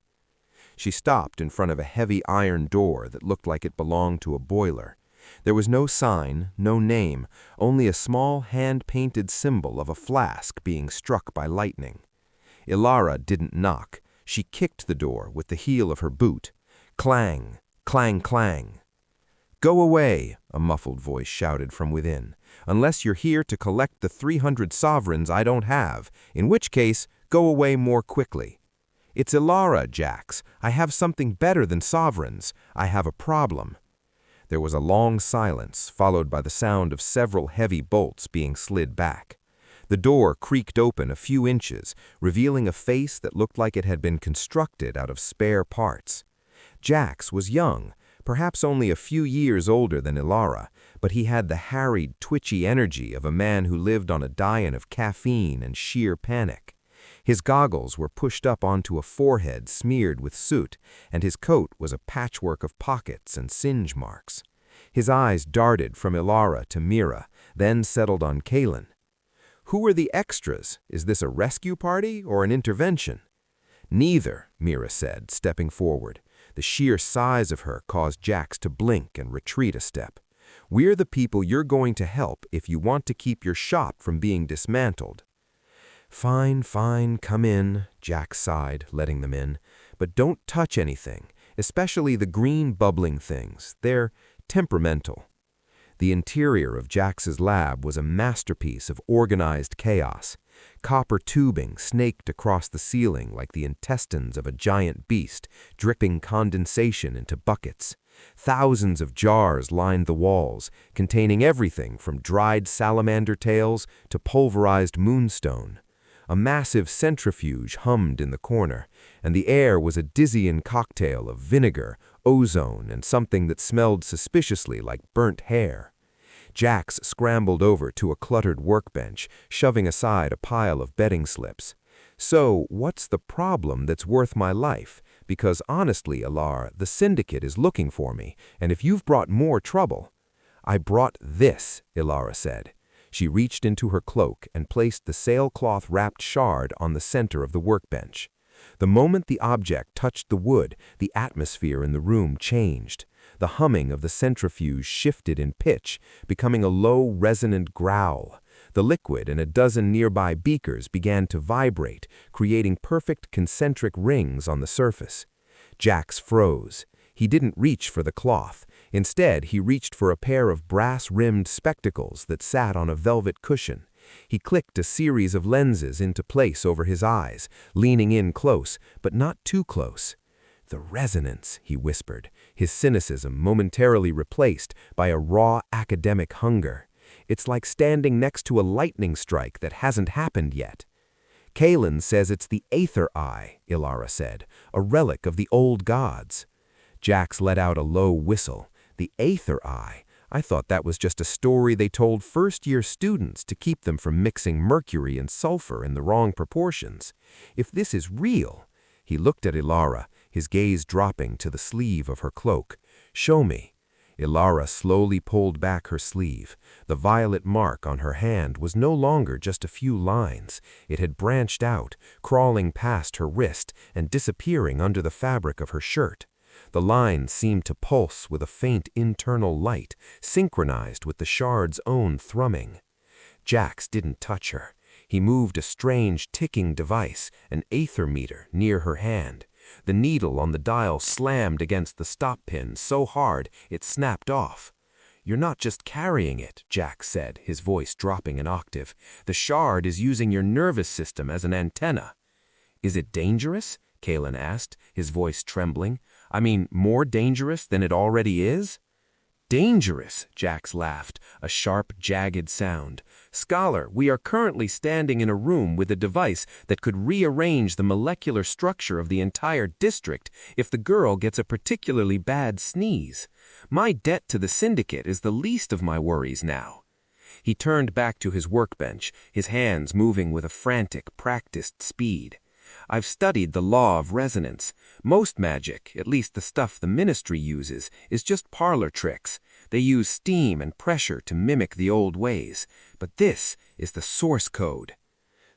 She stopped in front of a heavy iron door that looked like it belonged to a boiler. There was no sign, no name, only a small hand-painted symbol of a flask being struck by lightning. Ilara didn't knock. She kicked the door with the heel of her boot. Clang, clang, clang. "Go away," a muffled voice shouted from within, "unless you're here to collect the 300 sovereigns I don't have, in which case, go away more quickly." "It's Ilara, Jax. I have something better than sovereigns. I have a problem." There was a long silence, followed by the sound of several heavy bolts being slid back. The door creaked open a few inches, revealing a face that looked like it had been constructed out of spare parts. Jax was young, perhaps only a few years older than Ilara, but he had the harried, twitchy energy of a man who lived on a diet of caffeine and sheer panic. His goggles were pushed up onto a forehead smeared with soot, and his coat was a patchwork of pockets and singe marks. His eyes darted from Ilara to Mira, then settled on Kalen. "Who are the extras? Is this a rescue party or an intervention?" "Neither," Mira said, stepping forward. The sheer size of her caused Jax to blink and retreat a step. "We're the people you're going to help if you want to keep your shop from being dismantled." "Fine, fine, come in," Jax sighed, letting them in. "But don't touch anything, especially the green bubbling things. They're temperamental." The interior of Jax's lab was a masterpiece of organized chaos. Copper tubing snaked across the ceiling like the intestines of a giant beast, dripping condensation into buckets. Thousands of jars lined the walls, containing everything from dried salamander tails to pulverized moonstone. A massive centrifuge hummed in the corner, and the air was a dizzying cocktail of vinegar, ozone, and something that smelled suspiciously like burnt hair. Jax scrambled over to a cluttered workbench, shoving aside a pile of betting slips. "So, what's the problem that's worth my life? Because honestly, Alar, the Syndicate is looking for me, and if you've brought more trouble—" "I brought this," Ilara said. She reached into her cloak and placed the sailcloth-wrapped shard on the center of the workbench. The moment the object touched the wood, the atmosphere in the room changed. The humming of the centrifuge shifted in pitch, becoming a low, resonant growl. The liquid in a dozen nearby beakers began to vibrate, creating perfect concentric rings on the surface. Jax froze. He didn't reach for the cloth. Instead, he reached for a pair of brass-rimmed spectacles that sat on a velvet cushion. He clicked a series of lenses into place over his eyes, leaning in close, but not too close. "The resonance," he whispered, his cynicism momentarily replaced by a raw academic hunger. "It's like standing next to a lightning strike that hasn't happened yet." "Kalen says it's the Aethel-Eye," Ilara said, "a relic of the old gods." Jax let out a low whistle. "The Aethel-Eye? I thought that was just a story they told first-year students to keep them from mixing mercury and sulfur in the wrong proportions. If this is real—" He looked at Ilara, his gaze dropping to the sleeve of her cloak. "Show me." Ilara slowly pulled back her sleeve. The violet mark on her hand was no longer just a few lines. It had branched out, crawling past her wrist and disappearing under the fabric of her shirt. The lines seemed to pulse with a faint internal light, synchronized with the shard's own thrumming. Jax didn't touch her. He moved a strange ticking device, an aether meter, near her hand. The needle on the dial slammed against the stop pin so hard it snapped off. "You're not just carrying it," Jax said, his voice dropping an octave. "The shard is using your nervous system as an antenna." "Is it dangerous?" Kalen asked, his voice trembling. "I mean, more dangerous than it already is?" "Dangerous," Jax laughed, a sharp, jagged sound. "Scholar, we are currently standing in a room with a device that could rearrange the molecular structure of the entire district if the girl gets a particularly bad sneeze. My debt to the Syndicate is the least of my worries now." He turned back to his workbench, his hands moving with a frantic, practiced speed. "I've studied the law of resonance. Most magic, at least the stuff the Ministry uses, is just parlor tricks. They use steam and pressure to mimic the old ways. But this is the source code."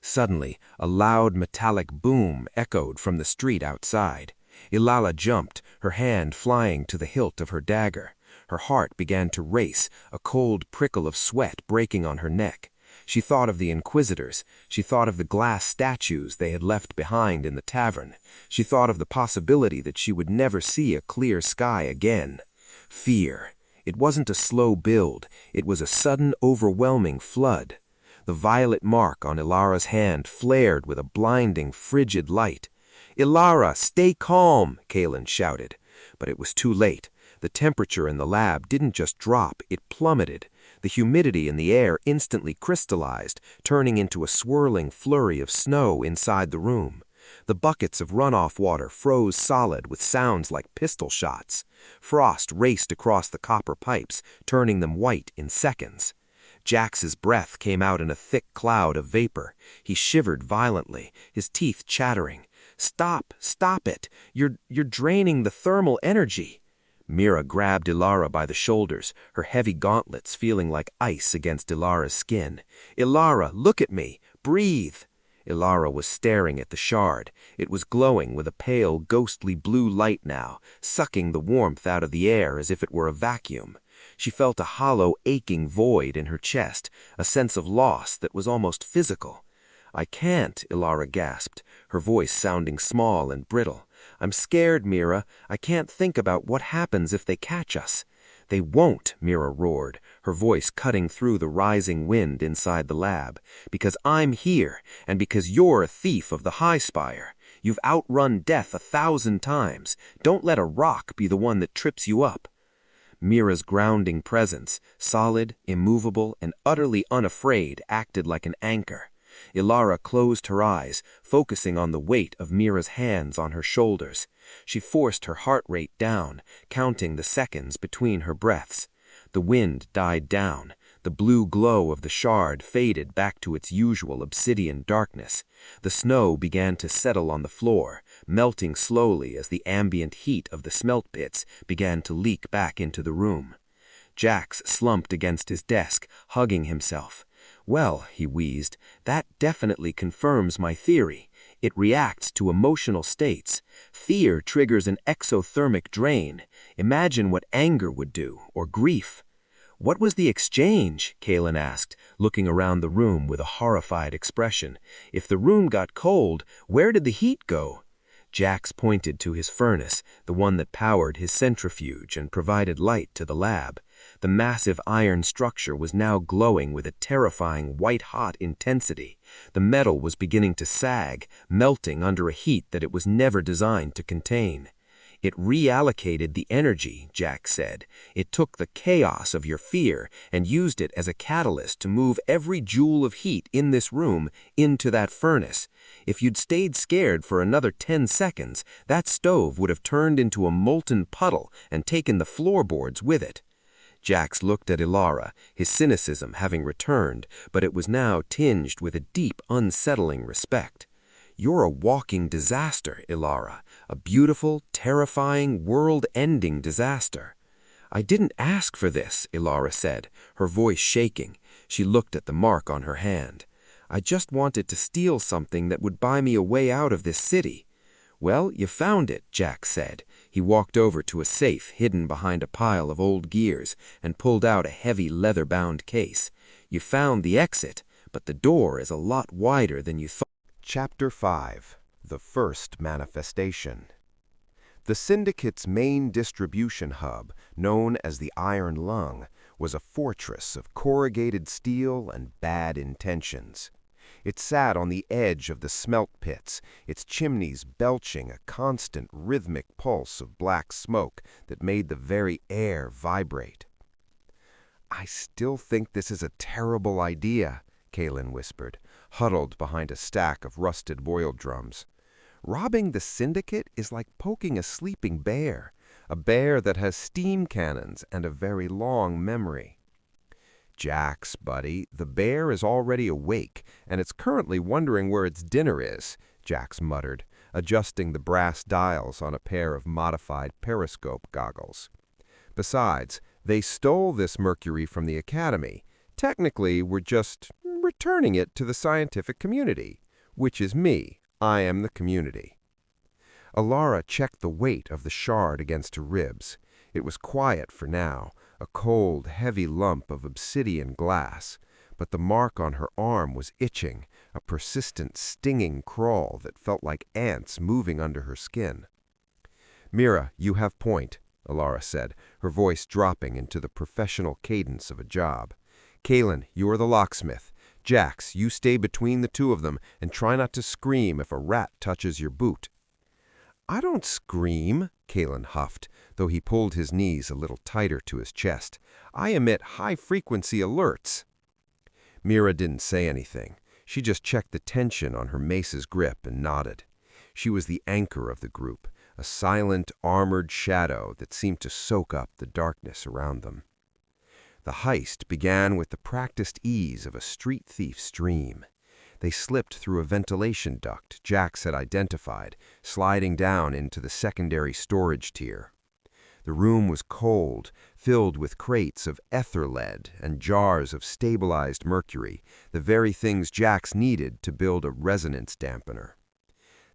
Suddenly, a loud metallic boom echoed from the street outside. Ilala jumped, her hand flying to the hilt of her dagger. Her heart began to race, a cold prickle of sweat breaking on her neck. She thought of the Inquisitors. She thought of the glass statues they had left behind in the tavern. She thought of the possibility that she would never see a clear sky again. Fear. It wasn't a slow build. It was a sudden, overwhelming flood. The violet mark on Ilara's hand flared with a blinding, frigid light. "Ilara, stay calm!" Kalen shouted. But it was too late. The temperature in the lab didn't just drop, it plummeted. The humidity in the air instantly crystallized, turning into a swirling flurry of snow inside the room. The buckets of runoff water froze solid with sounds like pistol shots. Frost raced across the copper pipes, turning them white in seconds. Jax's breath came out in a thick cloud of vapor. He shivered violently, his teeth chattering. "Stop, stop it! You're draining the thermal energy." Mira grabbed Ilara by the shoulders, her heavy gauntlets feeling like ice against Ilara's skin. "Ilara, look at me! Breathe!" Ilara was staring at the shard. It was glowing with a pale, ghostly blue light now, sucking the warmth out of the air as if it were a vacuum. She felt a hollow, aching void in her chest, a sense of loss that was almost physical. "I can't," Ilara gasped, her voice sounding small and brittle. "I'm scared, Mira. I can't think about what happens if they catch us." "They won't," Mira roared, her voice cutting through the rising wind inside the lab. "Because I'm here, and because you're a thief of the High Spire. You've outrun death 1,000 times. Don't let a rock be the one that trips you up." Mira's grounding presence, solid, immovable, and utterly unafraid, acted like an anchor. Ilara closed her eyes, focusing on the weight of Mira's hands on her shoulders. She forced her heart rate down, counting the seconds between her breaths. The wind died down. The blue glow of the shard faded back to its usual obsidian darkness. The snow began to settle on the floor, melting slowly as the ambient heat of the smelt pits began to leak back into the room. Jax slumped against his desk, hugging himself. "Well," he wheezed, "that definitely confirms my theory. It reacts to emotional states. Fear triggers an exothermic drain. Imagine what anger would do, or grief." "What was the exchange?" Kalen asked, looking around the room with a horrified expression. "If the room got cold, where did the heat go?" Jax pointed to his furnace, the one that powered his centrifuge and provided light to the lab. The massive iron structure was now glowing with a terrifying white-hot intensity. The metal was beginning to sag, melting under a heat that it was never designed to contain. "It reallocated the energy," Jax said. "It took the chaos of your fear and used it as a catalyst to move every joule of heat in this room into that furnace. If you'd stayed scared for another 10 seconds, that stove would have turned into a molten puddle and taken the floorboards with it." Jax looked at Ilara, his cynicism having returned, but it was now tinged with a deep, unsettling respect. "You're a walking disaster, Ilara, a beautiful, terrifying, world-ending disaster." "I didn't ask for this," Ilara said, her voice shaking. She looked at the mark on her hand. "I just wanted to steal something that would buy me a way out of this city." "Well, you found it," Jax said. He walked over to a safe hidden behind a pile of old gears and pulled out a heavy leather-bound case. "You found the exit, but the door is a lot wider than you thought." Chapter 5. The First Manifestation. The Syndicate's main distribution hub, known as the Iron Lung, was a fortress of corrugated steel and bad intentions. It sat on the edge of the smelt pits, its chimneys belching a constant rhythmic pulse of black smoke that made the very air vibrate. "I still think this is a terrible idea," Kalen whispered, huddled behind a stack of rusted boil drums. "Robbing the Syndicate is like poking a sleeping bear, a bear that has steam cannons and a very long memory." "Jax, buddy, the bear is already awake, and it's currently wondering where its dinner is," Jax muttered, adjusting the brass dials on a pair of modified periscope goggles. "Besides, they stole this mercury from the Academy. Technically, we're just returning it to the scientific community, which is me. I am the community." Ilara checked the weight of the shard against her ribs. It was quiet for now, a cold, heavy lump of obsidian glass, but the mark on her arm was itching, a persistent, stinging crawl that felt like ants moving under her skin. "Mira, you have point," Ilara said, her voice dropping into the professional cadence of a job. "Kalen, you are the locksmith. Jax, you stay between the two of them and try not to scream if a rat touches your boot." "I don't scream," Kalen huffed, though he pulled his knees a little tighter to his chest. "I emit high-frequency alerts." Mira didn't say anything. She just checked the tension on her mace's grip and nodded. She was the anchor of the group, a silent, armored shadow that seemed to soak up the darkness around them. The heist began with the practiced ease of a street thief's dream. They slipped through a ventilation duct Jax had identified, sliding down into the secondary storage tier. The room was cold, filled with crates of ether lead and jars of stabilized mercury, the very things Jax needed to build a resonance dampener.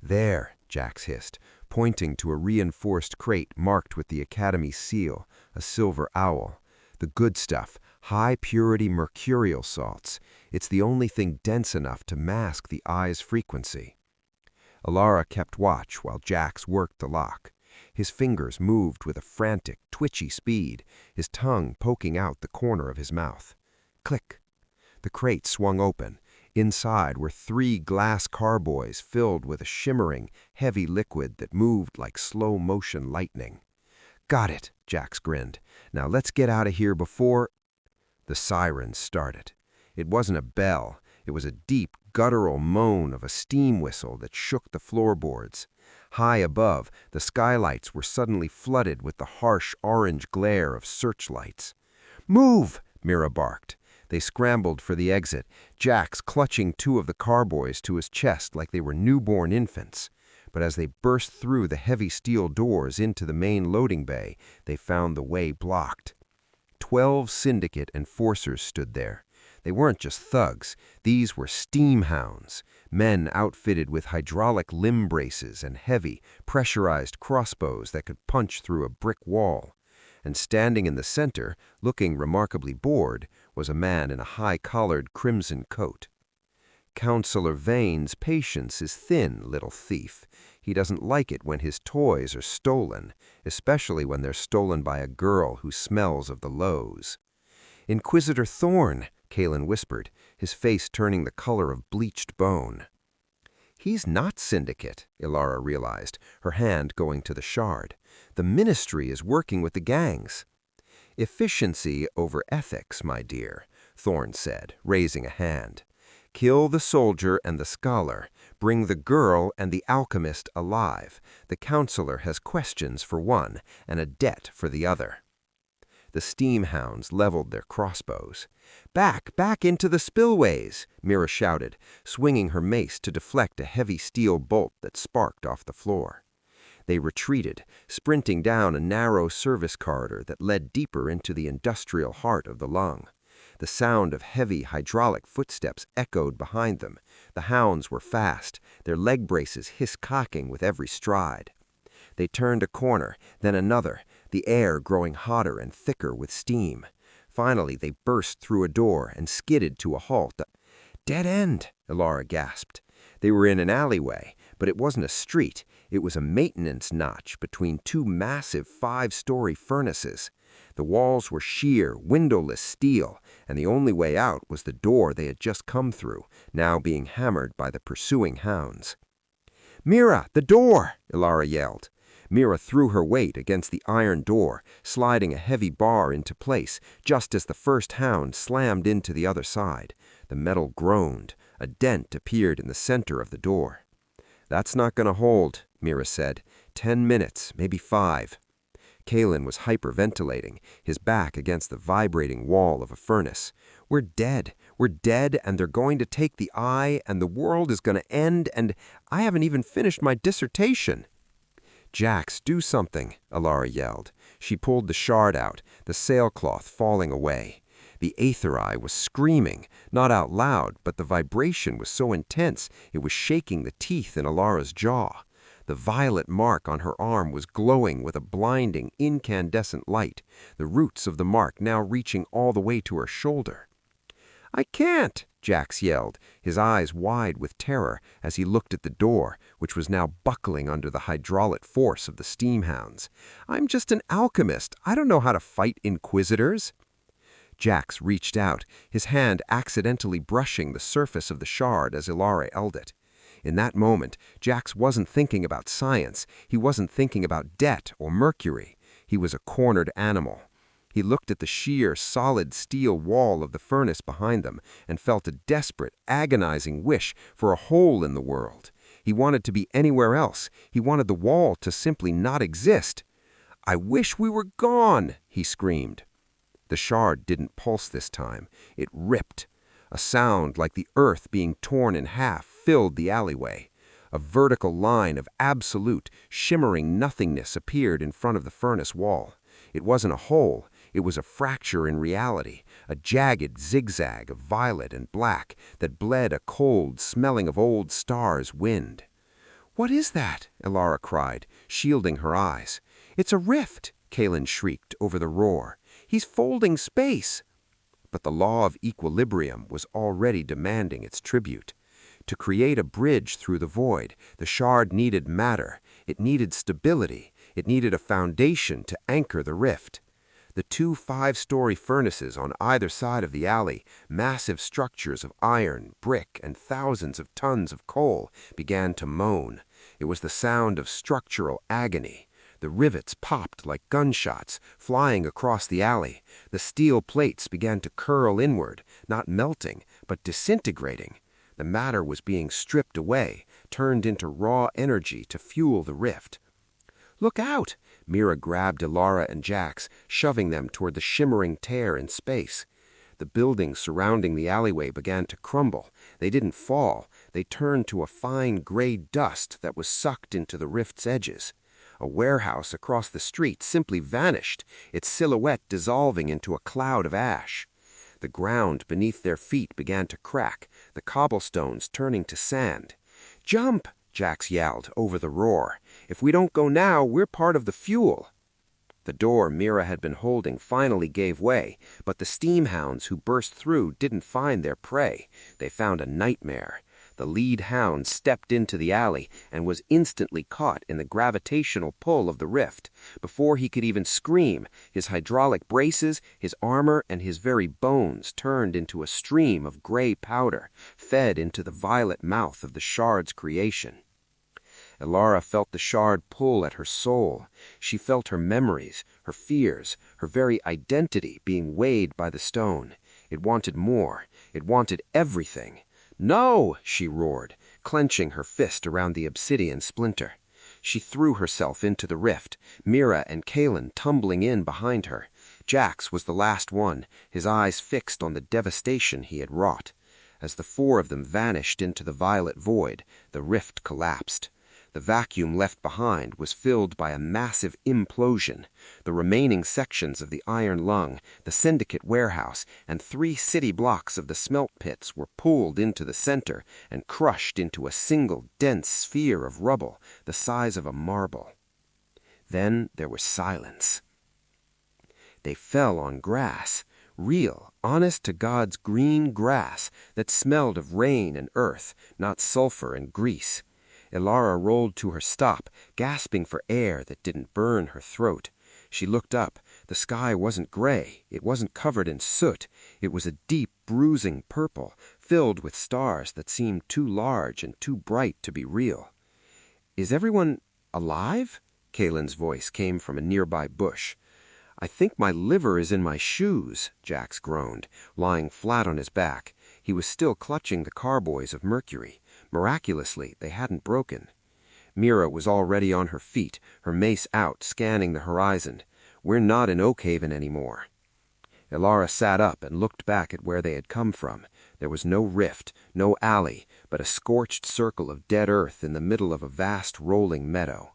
"There," Jax hissed, pointing to a reinforced crate marked with the Academy seal, a silver owl. "The good stuff, high-purity mercurial salts. It's the only thing dense enough to mask the eye's frequency." Alara kept watch while Jax worked the lock. His fingers moved with a frantic, twitchy speed, his tongue poking out the corner of his mouth. Click. The crate swung open. Inside were 3 glass carboys filled with a shimmering, heavy liquid that moved like slow-motion lightning. "Got it," Jax grinned. "Now let's get out of here before—" The sirens started. It wasn't a bell. It was a deep, guttural moan of a steam whistle that shook the floorboards. High above, the skylights were suddenly flooded with the harsh orange glare of searchlights. "Move!" Mira barked. They scrambled for the exit, Jax clutching 2 of the carboys to his chest like they were newborn infants. But as they burst through the heavy steel doors into the main loading bay, they found the way blocked. 12 syndicate enforcers stood there. They weren't just thugs. These were steam hounds, men outfitted with hydraulic limb braces and heavy, pressurized crossbows that could punch through a brick wall. And standing in the center, looking remarkably bored, was a man in a high-collared crimson coat. "Counselor Vane's patience is thin, little thief. He doesn't like it when his toys are stolen, especially when they're stolen by a girl who smells of the lows." "Inquisitor Thorn," Kalen whispered, his face turning the color of bleached bone. "He's not syndicate," Ilara realized, her hand going to the shard. "The Ministry is working with the gangs." "Efficiency over ethics, my dear," Thorn said, raising a hand. "Kill the soldier and the scholar. Bring the girl and the alchemist alive. The counselor has questions for one and a debt for the other." The steam hounds leveled their crossbows. Back into the spillways!" Mira shouted, swinging her mace to deflect a heavy steel bolt that sparked off the floor. They retreated, sprinting down a narrow service corridor that led deeper into the industrial heart of the lung. The sound of heavy hydraulic footsteps echoed behind them. The hounds were fast, their leg braces hiss-cocking with every stride. They turned a corner, then another, the air growing hotter and thicker with steam. Finally, they burst through a door and skidded to a halt. "Dead end!" Ilara gasped. They were in an alleyway, but it wasn't a street. It was a maintenance notch between 2 massive 5-story furnaces. The walls were sheer, windowless steel, and the only way out was the door they had just come through, now being hammered by the pursuing hounds. "Mira, the door!" Ilara yelled. Mira threw her weight against the iron door, sliding a heavy bar into place just as the first hound slammed into the other side. The metal groaned. A dent appeared in the center of the door. "That's not going to hold," Mira said. 10 minutes, maybe 5. Kalen was hyperventilating, his back against the vibrating wall of a furnace. We're dead, and they're going to take the eye, and the world is going to end, and I haven't even finished my dissertation." "Jax, do something," Alara yelled. She pulled the shard out, the sailcloth falling away. The Aethel-Eye was screaming, not out loud, but the vibration was so intense it was shaking the teeth in Alara's jaw. The violet mark on her arm was glowing with a blinding, incandescent light, the roots of the mark now reaching all the way to her shoulder. "I can't!" Jax yelled, his eyes wide with terror as he looked at the door, which was now buckling under the hydraulic force of the steam hounds. "I'm just an alchemist. I don't know how to fight inquisitors." Jax reached out, his hand accidentally brushing the surface of the shard as Ilara held it. In that moment, Jax wasn't thinking about science. He wasn't thinking about debt or mercury. He was a cornered animal. He looked at the sheer, solid steel wall of the furnace behind them and felt a desperate, agonizing wish for a hole in the world. He wanted to be anywhere else. He wanted the wall to simply not exist. "I wish we were gone!" he screamed. The shard didn't pulse this time. It ripped. A sound like the earth being torn in half filled the alleyway. A vertical line of absolute, shimmering nothingness appeared in front of the furnace wall. It wasn't a hole, it was a fracture in reality, a jagged zigzag of violet and black that bled a cold, smelling of old stars wind. "What is that?" Elara cried, shielding her eyes. "It's a rift," Kalen shrieked over the roar. "He's folding space." But the law of equilibrium was already demanding its tribute. To create a bridge through the void, the shard needed matter, it needed stability, it needed a foundation to anchor the rift. The two 5-story furnaces on either side of the alley, massive structures of iron, brick, and thousands of tons of coal, began to moan. It was the sound of structural agony. The rivets popped like gunshots, flying across the alley. The steel plates began to curl inward, not melting, but disintegrating. The matter was being stripped away, turned into raw energy to fuel the rift. "Look out!" Mira grabbed Elara and Jax, shoving them toward the shimmering tear in space. The buildings surrounding the alleyway began to crumble. They didn't fall. They turned to a fine gray dust that was sucked into the rift's edges. A warehouse across the street simply vanished, its silhouette dissolving into a cloud of ash. The ground beneath their feet began to crack, the cobblestones turning to sand. "Jump!" Jax yelled over the roar. "If we don't go now, we're part of the fuel." The door Mira had been holding finally gave way, but the steam hounds who burst through didn't find their prey. They found a nightmare. The lead hound stepped into the alley and was instantly caught in the gravitational pull of the rift. Before he could even scream, his hydraulic braces, his armor, and his very bones turned into a stream of gray powder, fed into the violet mouth of the shard's creation. Elara felt the shard pull at her soul. She felt her memories, her fears, her very identity being weighed by the stone. It wanted more. It wanted everything. "No!" she roared, clenching her fist around the obsidian splinter. She threw herself into the rift, Mira and Kalen tumbling in behind her. Jax was the last one, his eyes fixed on the devastation he had wrought. As the four of them vanished into the violet void, the rift collapsed. The vacuum left behind was filled by a massive implosion. The remaining sections of the iron lung, the syndicate warehouse, and 3 city blocks of the smelt pits were pulled into the center and crushed into a single dense sphere of rubble the size of a marble. Then there was silence. They fell on grass, real, honest-to-God's green grass that smelled of rain and earth, not sulfur and grease. Elara rolled to her stop, gasping for air that didn't burn her throat. She looked up. The sky wasn't gray. It wasn't covered in soot. It was a deep, bruising purple, filled with stars that seemed too large and too bright to be real. "Is everyone alive?" Kalen's voice came from a nearby bush. "I think my liver is in my shoes," Jax groaned, lying flat on his back. He was still clutching the carboys of mercury. Miraculously, they hadn't broken. Mira was already on her feet, her mace out, scanning the horizon. "We're not in Oakhaven anymore." Elara sat up and looked back at where they had come from. There was no rift, no alley, but a scorched circle of dead earth in the middle of a vast rolling meadow.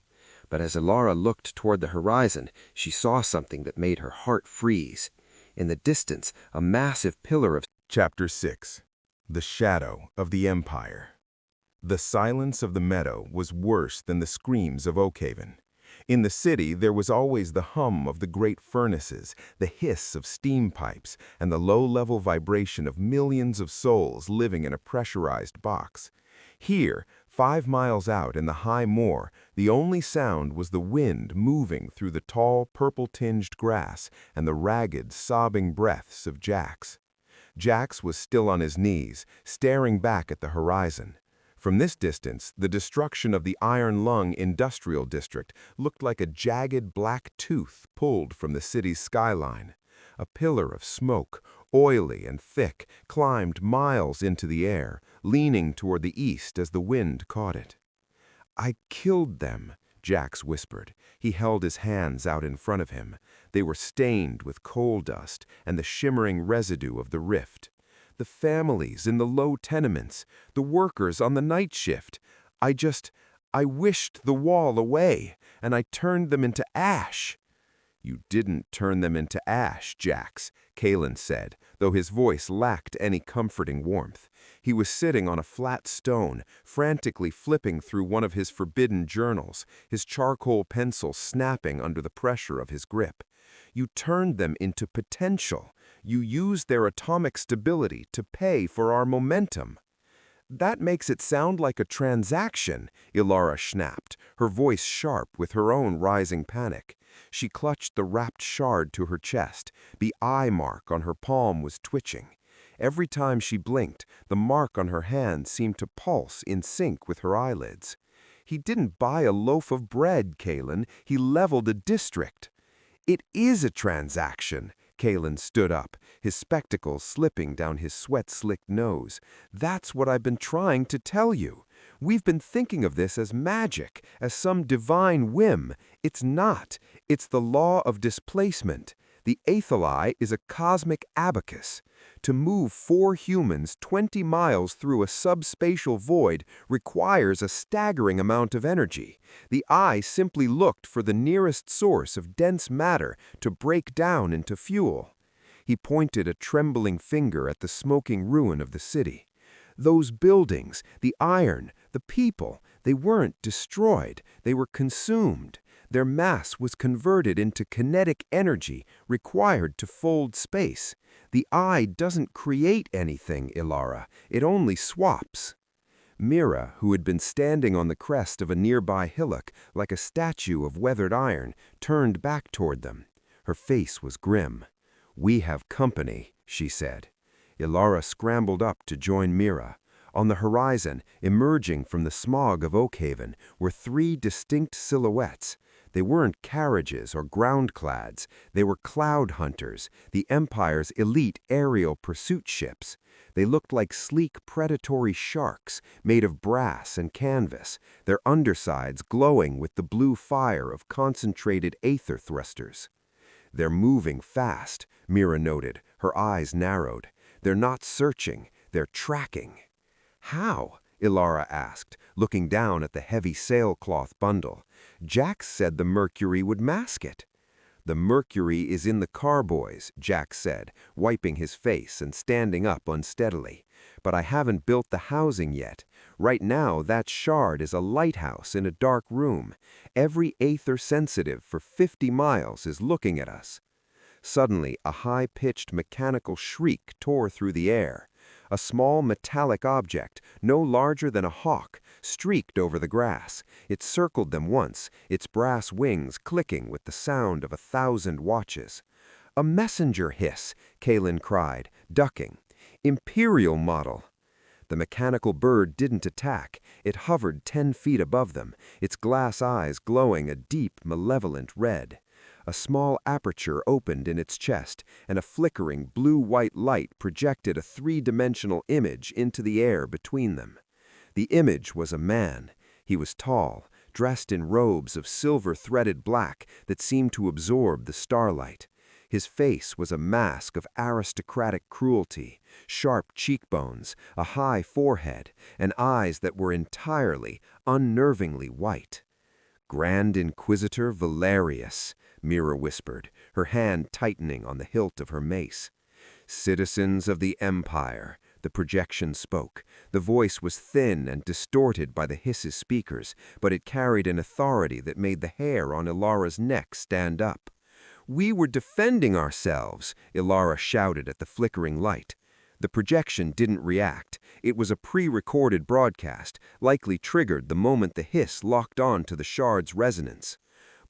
But as Elara looked toward the horizon, she saw something that made her heart freeze. In the distance, a massive pillar of... Chapter 6. The Shadow of the Empire. The silence of the meadow was worse than the screams of Oakhaven. In the city, there was always the hum of the great furnaces, the hiss of steam pipes, and the low-level vibration of millions of souls living in a pressurized box. Here, 5 miles out in the high moor, the only sound was the wind moving through the tall, purple-tinged grass and the ragged, sobbing breaths of Jax. Jax was still on his knees, staring back at the horizon. From this distance, the destruction of the Iron Lung Industrial District looked like a jagged black tooth pulled from the city's skyline. A pillar of smoke, oily and thick, climbed miles into the air, leaning toward the east as the wind caught it. "I killed them," Jax whispered. He held his hands out in front of him. They were stained with coal dust and the shimmering residue of the rift. "The families in the low tenements, the workers on the night shift. I wished the wall away, and I turned them into ash." "You didn't turn them into ash, Jax," Kalen said, though his voice lacked any comforting warmth. He was sitting on a flat stone, frantically flipping through one of his forbidden journals, his charcoal pencil snapping under the pressure of his grip. "You turned them into potential. You used their atomic stability to pay for our momentum." "That makes it sound like a transaction," Ilara snapped, her voice sharp with her own rising panic. She clutched the wrapped shard to her chest. The eye mark on her palm was twitching. Every time she blinked, the mark on her hand seemed to pulse in sync with her eyelids. "He didn't buy a loaf of bread, Kalen. He leveled a district." "It is a transaction." Kalen stood up, his spectacles slipping down his sweat-slicked nose. "That's what I've been trying to tell you. We've been thinking of this as magic, as some divine whim. It's not. It's the law of displacement. The Aethel-Eye is a cosmic abacus. To move 4 humans 20 miles through a subspatial void requires a staggering amount of energy. The eye simply looked for the nearest source of dense matter to break down into fuel." He pointed a trembling finger at the smoking ruin of the city. "Those buildings, the iron, the people, they weren't destroyed, they were consumed. Their mass was converted into kinetic energy required to fold space. The eye doesn't create anything, Ilara. It only swaps." Mira, who had been standing on the crest of a nearby hillock like a statue of weathered iron, turned back toward them. Her face was grim. "We have company," she said. Ilara scrambled up to join Mira. On the horizon, emerging from the smog of Oakhaven, were 3 distinct silhouettes. They weren't carriages or groundclads. They were cloud hunters, the Empire's elite aerial pursuit ships. They looked like sleek predatory sharks made of brass and canvas, their undersides glowing with the blue fire of concentrated aether thrusters. "They're moving fast," Mira noted, her eyes narrowed. "They're not searching, they're tracking." "How?" Ilara asked, looking down at the heavy sailcloth bundle. "Jax said the mercury would mask it." "The mercury is in the carboys," Jax said, wiping his face and standing up unsteadily. "But I haven't built the housing yet. Right now, that shard is a lighthouse in a dark room. Every aether sensitive for 50 miles is looking at us." Suddenly, a high-pitched mechanical shriek tore through the air. A small metallic object, no larger than a hawk, streaked over the grass. It circled them once, its brass wings clicking with the sound of 1,000 watches. "A messenger hiss," Kalen cried, ducking. "Imperial model." The mechanical bird didn't attack. It hovered 10 feet above them, its glass eyes glowing a deep, malevolent red. A small aperture opened in its chest, and a flickering blue-white light projected a 3-dimensional image into the air between them. The image was a man. He was tall, dressed in robes of silver-threaded black that seemed to absorb the starlight. His face was a mask of aristocratic cruelty, sharp cheekbones, a high forehead, and eyes that were entirely, unnervingly white. "Grand Inquisitor Valerius," Mira whispered, her hand tightening on the hilt of her mace. "Citizens of the Empire," the projection spoke. The voice was thin and distorted by the hiss's speakers, but it carried an authority that made the hair on Ilara's neck stand up. "We were defending ourselves," Ilara shouted at the flickering light. The projection didn't react. It was a pre-recorded broadcast, likely triggered the moment the hiss locked on to the shard's resonance.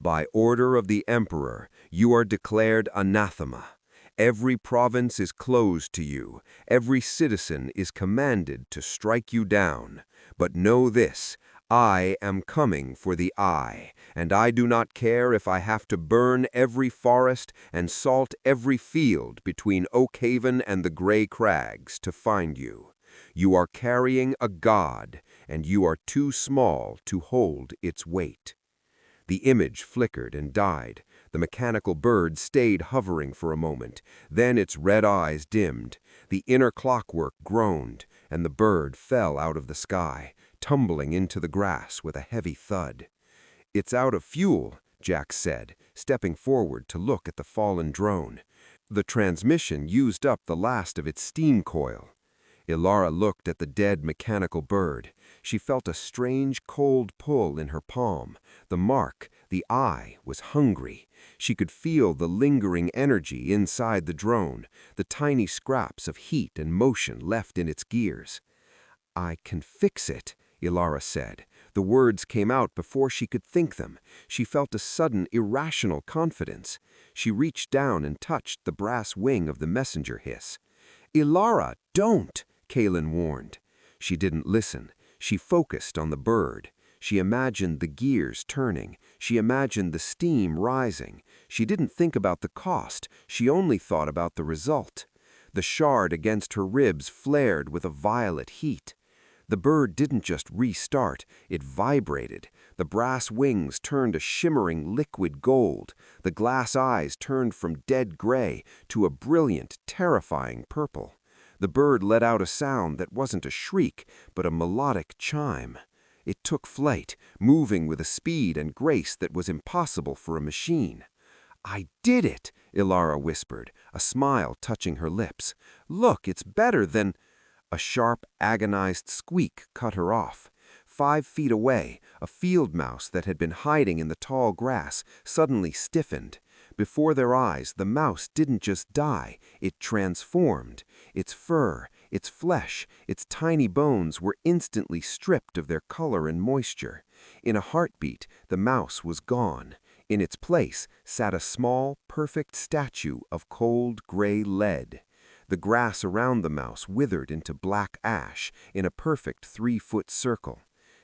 "By order of the Emperor, you are declared anathema. Every province is closed to you. Every citizen is commanded to strike you down. But know this, I am coming for the eye, and I do not care if I have to burn every forest and salt every field between Oakhaven and the Grey Crags to find you. You are carrying a god, and you are too small to hold its weight." The image flickered and died. The mechanical bird stayed hovering for a moment. Then its red eyes dimmed. The inner clockwork groaned, and the bird fell out of the sky, tumbling into the grass with a heavy thud. "It's out of fuel," Jack said, stepping forward to look at the fallen drone. "The transmission used up the last of its steam coil." Ilara looked at the dead mechanical bird. She felt a strange cold pull in her palm. The mark, the eye, was hungry. She could feel the lingering energy inside the drone, the tiny scraps of heat and motion left in its gears. "I can fix it," Ilara said. The words came out before she could think them. She felt a sudden irrational confidence. She reached down and touched the brass wing of the messenger hiss. "Ilara, don't!" Kalen warned. She didn't listen. She focused on the bird. She imagined the gears turning. She imagined the steam rising. She didn't think about the cost. She only thought about the result. The shard against her ribs flared with a violet heat. The bird didn't just restart, it vibrated. The brass wings turned a shimmering liquid gold. The glass eyes turned from dead gray to a brilliant, terrifying purple. The bird let out a sound that wasn't a shriek, but a melodic chime. It took flight, moving with a speed and grace that was impossible for a machine. "I did it," Ilara whispered, a smile touching her lips. "Look, it's better than—" A sharp, agonized squeak cut her off. 5 feet away, a field mouse that had been hiding in the tall grass suddenly stiffened. Before their eyes, the mouse didn't just die, it transformed. Its fur, its flesh, its tiny bones were instantly stripped of their color and moisture. In a heartbeat, the mouse was gone. In its place sat a small, perfect statue of cold gray lead. The grass around the mouse withered into black ash in a perfect 3-foot circle.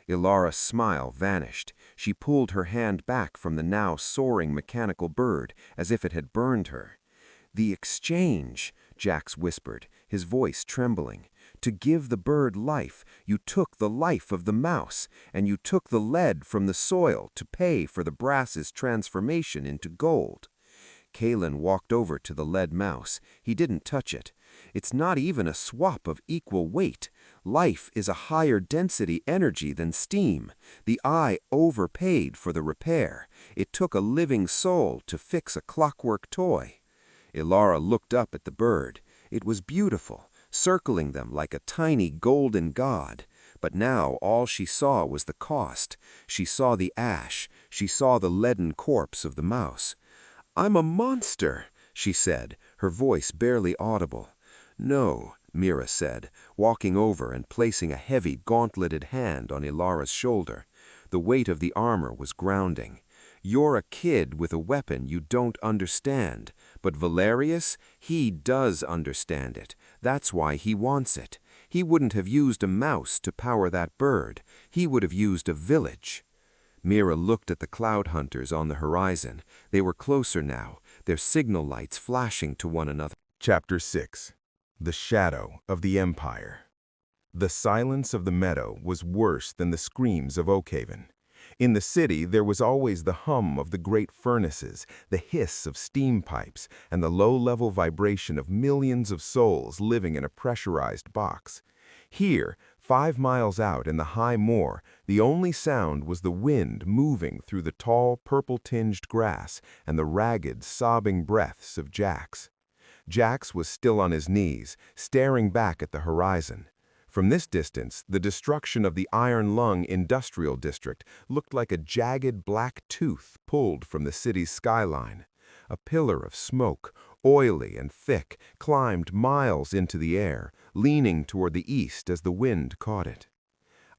Ilara's smile vanished. She pulled her hand back from the now soaring mechanical bird as if it had burned her. "The exchange," Jax whispered, his voice trembling. "To give the bird life, you took the life of the mouse, and you took the lead from the soil to pay for the brass's transformation into gold." Kalen walked over to the lead mouse. He didn't touch it. "It's not even a swap of equal weight. Life is a higher density energy than steam. The eye overpaid for the repair. It took a living soul to fix a clockwork toy." Ilara looked up at the bird. It was beautiful, circling them like a tiny golden god. But now all she saw was the cost. She saw the ash. She saw the leaden corpse of the mouse. "I'm a monster," she said, her voice barely audible. "No," Mira said, walking over and placing a heavy gauntleted hand on Ilara's shoulder. The weight of the armor was grounding. "You're a kid with a weapon you don't understand. But Valerius, he does understand it. That's why he wants it. He wouldn't have used a mouse to power that bird. He would have used a village." Mira looked at the cloud hunters on the horizon. They were closer now, their signal lights flashing to one another. Chapter 6. The Shadow of the Empire. The silence of the meadow was worse than the screams of Oakhaven. In the city, there was always the hum of the great furnaces, the hiss of steam pipes, and the low-level vibration of millions of souls living in a pressurized box. Here, 5 miles out in the high moor, the only sound was the wind moving through the tall, purple-tinged grass and the ragged, sobbing breaths of Jax. Jax was still on his knees, staring back at the horizon. From this distance, the destruction of the Iron Lung Industrial District looked like a jagged black tooth pulled from the city's skyline. A pillar of smoke, oily and thick, climbed miles into the air, leaning toward the east as the wind caught it.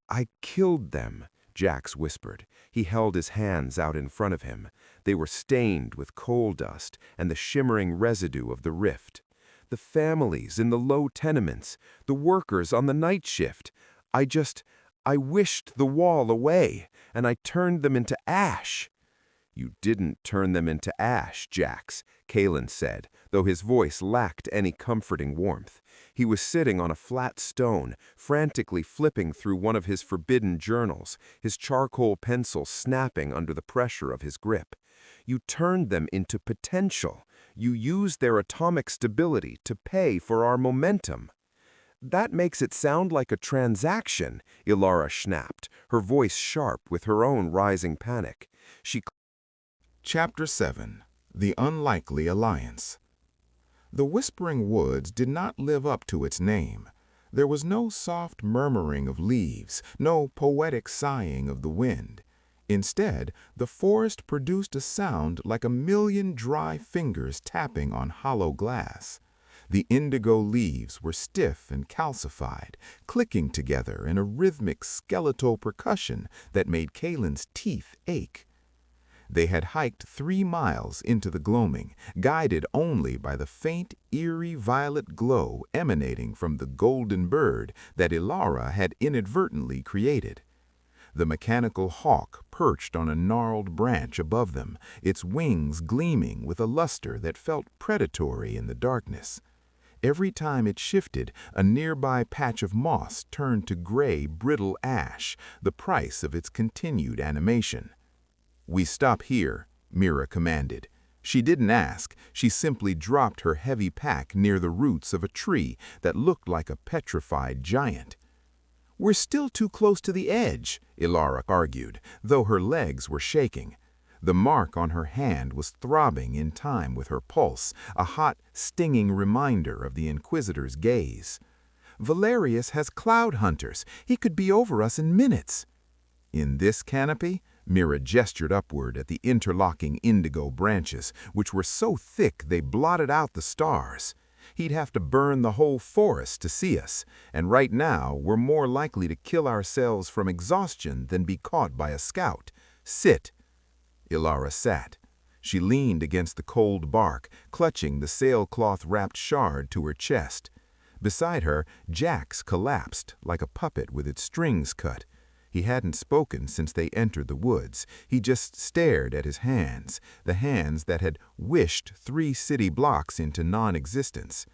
"I killed them," Jax whispered. He held his hands out in front of him. They were stained with coal dust and the shimmering residue of the rift. "The families in the low tenements, the workers on the night shift. I wished the wall away, and I turned them into ash." "You didn't turn them into ash, Jax," Kalen said, though his voice lacked any comforting warmth. He was sitting on a flat stone, frantically flipping through one of his forbidden journals, his charcoal pencil snapping under the pressure of his grip. "You turned them into potential. You used their atomic stability to pay for our momentum." That makes it sound like a transaction, Ilara snapped, her voice sharp with her own rising panic. Chapter 7. The Unlikely Alliance. The Whispering Woods did not live up to its name. There was no soft murmuring of leaves, no poetic sighing of the wind. Instead, the forest produced a sound like a million dry fingers tapping on hollow glass. The indigo leaves were stiff and calcified, clicking together in a rhythmic skeletal percussion that made Kalen's teeth ache. They had hiked 3 miles into the gloaming, guided only by the faint, eerie violet glow emanating from the golden bird that Ilara had inadvertently created. The mechanical hawk perched on a gnarled branch above them, its wings gleaming with a luster that felt predatory in the darkness. Every time it shifted, a nearby patch of moss turned to gray, brittle ash, the price of its continued animation. "We stop here," Mira commanded. She didn't ask, she simply dropped her heavy pack near the roots of a tree that looked like a petrified giant. "We're still too close to the edge," Ilara argued, though her legs were shaking. The mark on her hand was throbbing in time with her pulse, a hot, stinging reminder of the Inquisitor's gaze. "Valerius has cloud hunters. He could be over us in minutes." "In this canopy?" Mira gestured upward at the interlocking indigo branches, which were so thick they blotted out the stars. "He'd have to burn the whole forest to see us, and right now we're more likely to kill ourselves from exhaustion than be caught by a scout. Sit." Ilara sat. She leaned against the cold bark, clutching the sailcloth-wrapped shard to her chest. Beside her, Jax collapsed like a puppet with its strings cut. He hadn't spoken since they entered the woods. He just stared at his hands, the hands that had wished 3 city blocks into non-existence.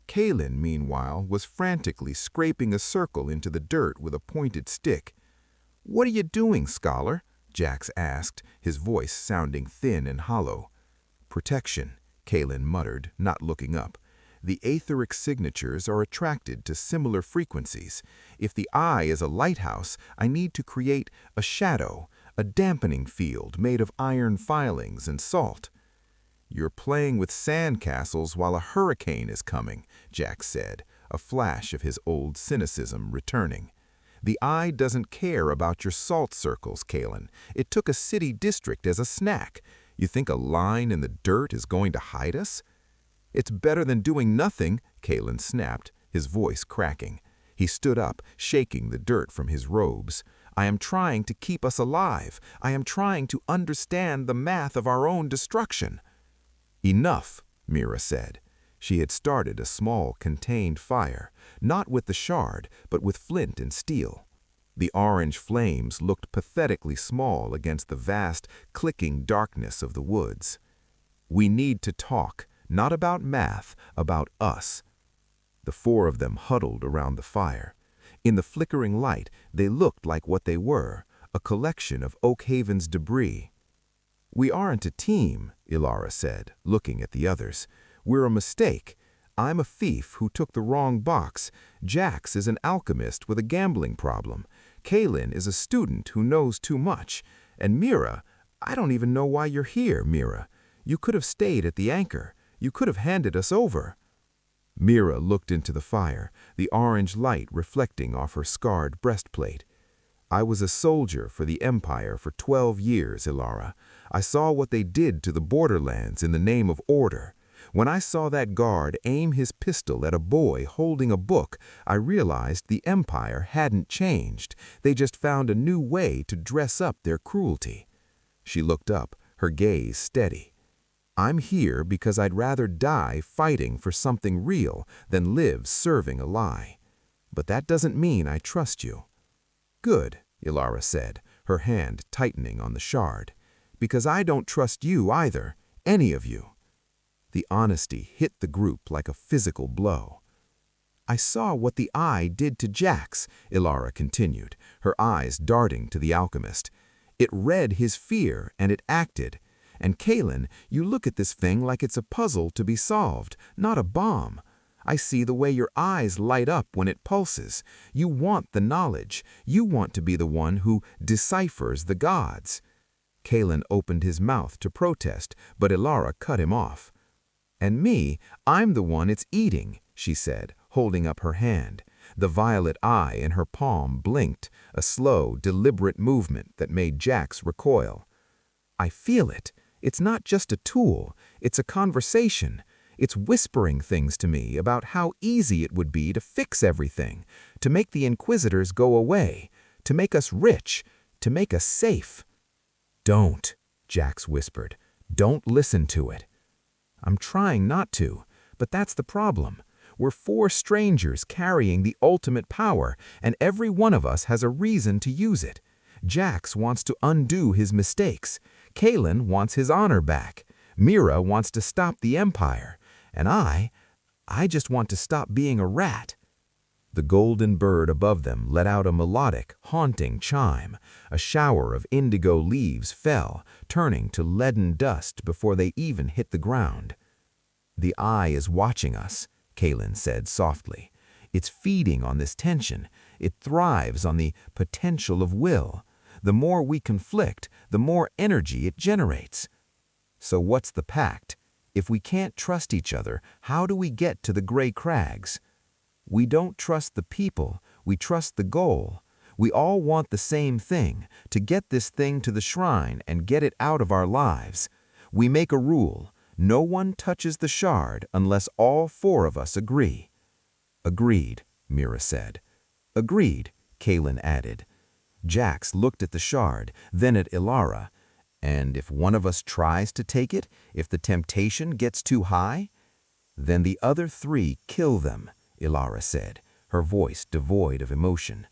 Kalen, meanwhile, was frantically scraping a circle into the dirt with a pointed stick. "What are you doing, scholar?" Jax asked, his voice sounding thin and hollow. "Protection," Kalen muttered, not looking up. "The aetheric signatures are attracted to similar frequencies. If the eye is a lighthouse, I need to create a shadow, a dampening field made of iron filings and salt." "You're playing with sandcastles while a hurricane is coming," Jax said, a flash of his old cynicism returning. "The eye doesn't care about your salt circles, Kalen. It took a city district as a snack. You think a line in the dirt is going to hide us?" "It's better than doing nothing," Kalen snapped, his voice cracking. He stood up, shaking the dirt from his robes. "I am trying to keep us alive. I am trying to understand the math of our own destruction." "Enough," Mira said. She had started a small, contained fire, not with the shard, but with flint and steel. The orange flames looked pathetically small against the vast, clicking darkness of the woods. "We need to talk. Not about math, about us." The 4 of them huddled around the fire. In the flickering light, they looked like what they were, a collection of Oakhaven's debris. "We aren't a team," Ilara said, looking at the others. "We're a mistake. I'm a thief who took the wrong box. Jax is an alchemist with a gambling problem. Kalen is a student who knows too much. And Mira, I don't even know why you're here, Mira. You could have stayed at the anchor. You could have handed us over." Mira looked into the fire, the orange light reflecting off her scarred breastplate. "I was a soldier for the Empire for 12 years, Ilara. I saw what they did to the borderlands in the name of order. When I saw that guard aim his pistol at a boy holding a book, I realized the Empire hadn't changed. They just found a new way to dress up their cruelty." She looked up, her gaze steady. "I'm here because I'd rather die fighting for something real than live serving a lie. But that doesn't mean I trust you." "Good," Ilara said, her hand tightening on the shard. "Because I don't trust you either, any of you." The honesty hit the group like a physical blow. "I saw what the eye did to Jax," Ilara continued, her eyes darting to the alchemist. "It read his fear and it acted. And Kalen, you look at this thing like it's a puzzle to be solved, not a bomb. I see the way your eyes light up when it pulses. You want the knowledge. You want to be the one who deciphers the gods." Kalen opened his mouth to protest, but Ilara cut him off. "And me, I'm the one it's eating," she said, holding up her hand. The violet eye in her palm blinked, a slow, deliberate movement that made Jax recoil. "I feel it. It's not just a tool. It's a conversation. It's whispering things to me about how easy it would be to fix everything, to make the Inquisitors go away, to make us rich, to make us safe." "Don't," Jax whispered. "Don't listen to it." "I'm trying not to, but that's the problem. We're 4 strangers carrying the ultimate power, and every one of us has a reason to use it. Jax wants to undo his mistakes. Kalen wants his honor back. Mira wants to stop the Empire. And I just want to stop being a rat." The golden bird above them let out a melodic, haunting chime. A shower of indigo leaves fell, turning to leaden dust before they even hit the ground. "The eye is watching us," Kalen said softly. "It's feeding on this tension. It thrives on the potential of will. The more we conflict, the more energy it generates." "So what's the pact? If we can't trust each other, how do we get to the Gray Crags?" "We don't trust the people, we trust the goal. We all want the same thing, to get this thing to the shrine and get it out of our lives. We make a rule. No one touches the shard unless all 4 of us agree." "Agreed," Mira said. "Agreed," Kalen added. Jax looked at the shard, then at Ilara. "And if one of us tries to take it, if the temptation gets too high?" "Then the other 3 kill them," Ilara said, her voice devoid of emotion.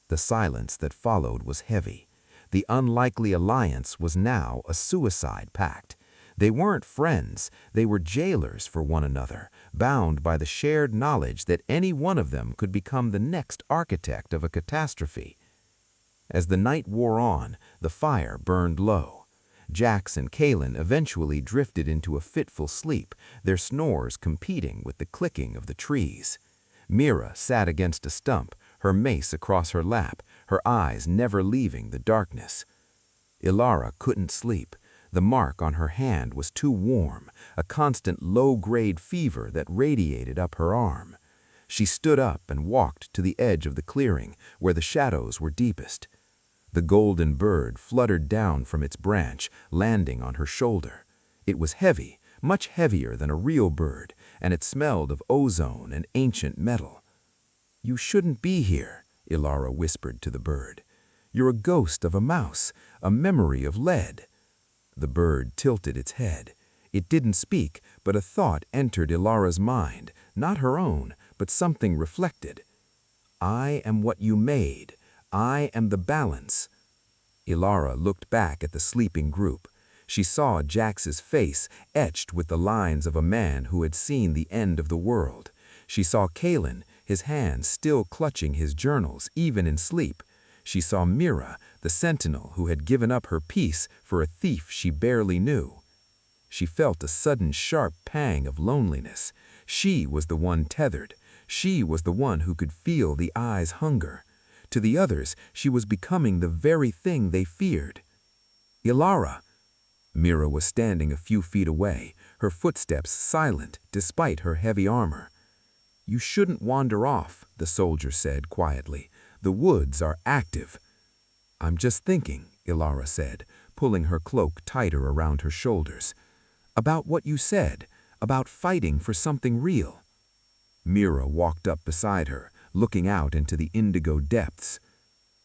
The silence that followed was heavy. The unlikely alliance was now a suicide pact. They weren't friends, they were jailers for one another, bound by the shared knowledge that any one of them could become the next architect of a catastrophe. As the night wore on, the fire burned low. Jax and Kalen eventually drifted into a fitful sleep, their snores competing with the clicking of the trees. Mira sat against a stump, her mace across her lap, her eyes never leaving the darkness. Ilara couldn't sleep. The mark on her hand was too warm, a constant low-grade fever that radiated up her arm. She stood up and walked to the edge of the clearing, where the shadows were deepest. The golden bird fluttered down from its branch, landing on her shoulder. It was heavy, much heavier than a real bird, and it smelled of ozone and ancient metal. "You shouldn't be here," Ilara whispered to the bird. "You're a ghost of a mouse, a memory of lead." The bird tilted its head. It didn't speak, but a thought entered Ilara's mind, not her own, but something reflected. "I am what you made. I am the balance." Ilara looked back at the sleeping group. She saw Jax's face etched with the lines of a man who had seen the end of the world. She saw Kalen, his hands still clutching his journals, even in sleep. She saw Mira, the sentinel who had given up her peace for a thief she barely knew. She felt a sudden sharp pang of loneliness. She was the one tethered. She was the one who could feel the eye's hunger. To the others, she was becoming the very thing they feared. "Ilara!" Mira was standing a few feet away, her footsteps silent despite her heavy armor. "You shouldn't wander off," the soldier said quietly. "The woods are active." "I'm just thinking," Ilara said, pulling her cloak tighter around her shoulders. "About what you said, about fighting for something real." Mira walked up beside her, looking out into the indigo depths.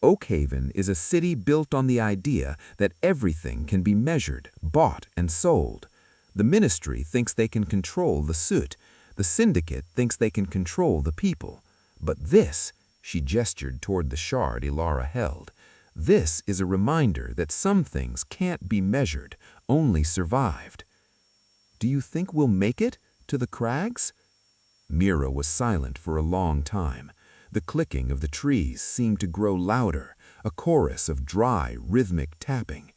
"Oakhaven is a city built on the idea that everything can be measured, bought, and sold. The ministry thinks they can control the Soot. The syndicate thinks they can control the people. But this," she gestured toward the shard Ilara held, "this is a reminder that some things can't be measured, only survived." "Do you think we'll make it to the crags?" Mira was silent for a long time. The clicking of the trees seemed to grow louder, a chorus of dry, rhythmic tapping.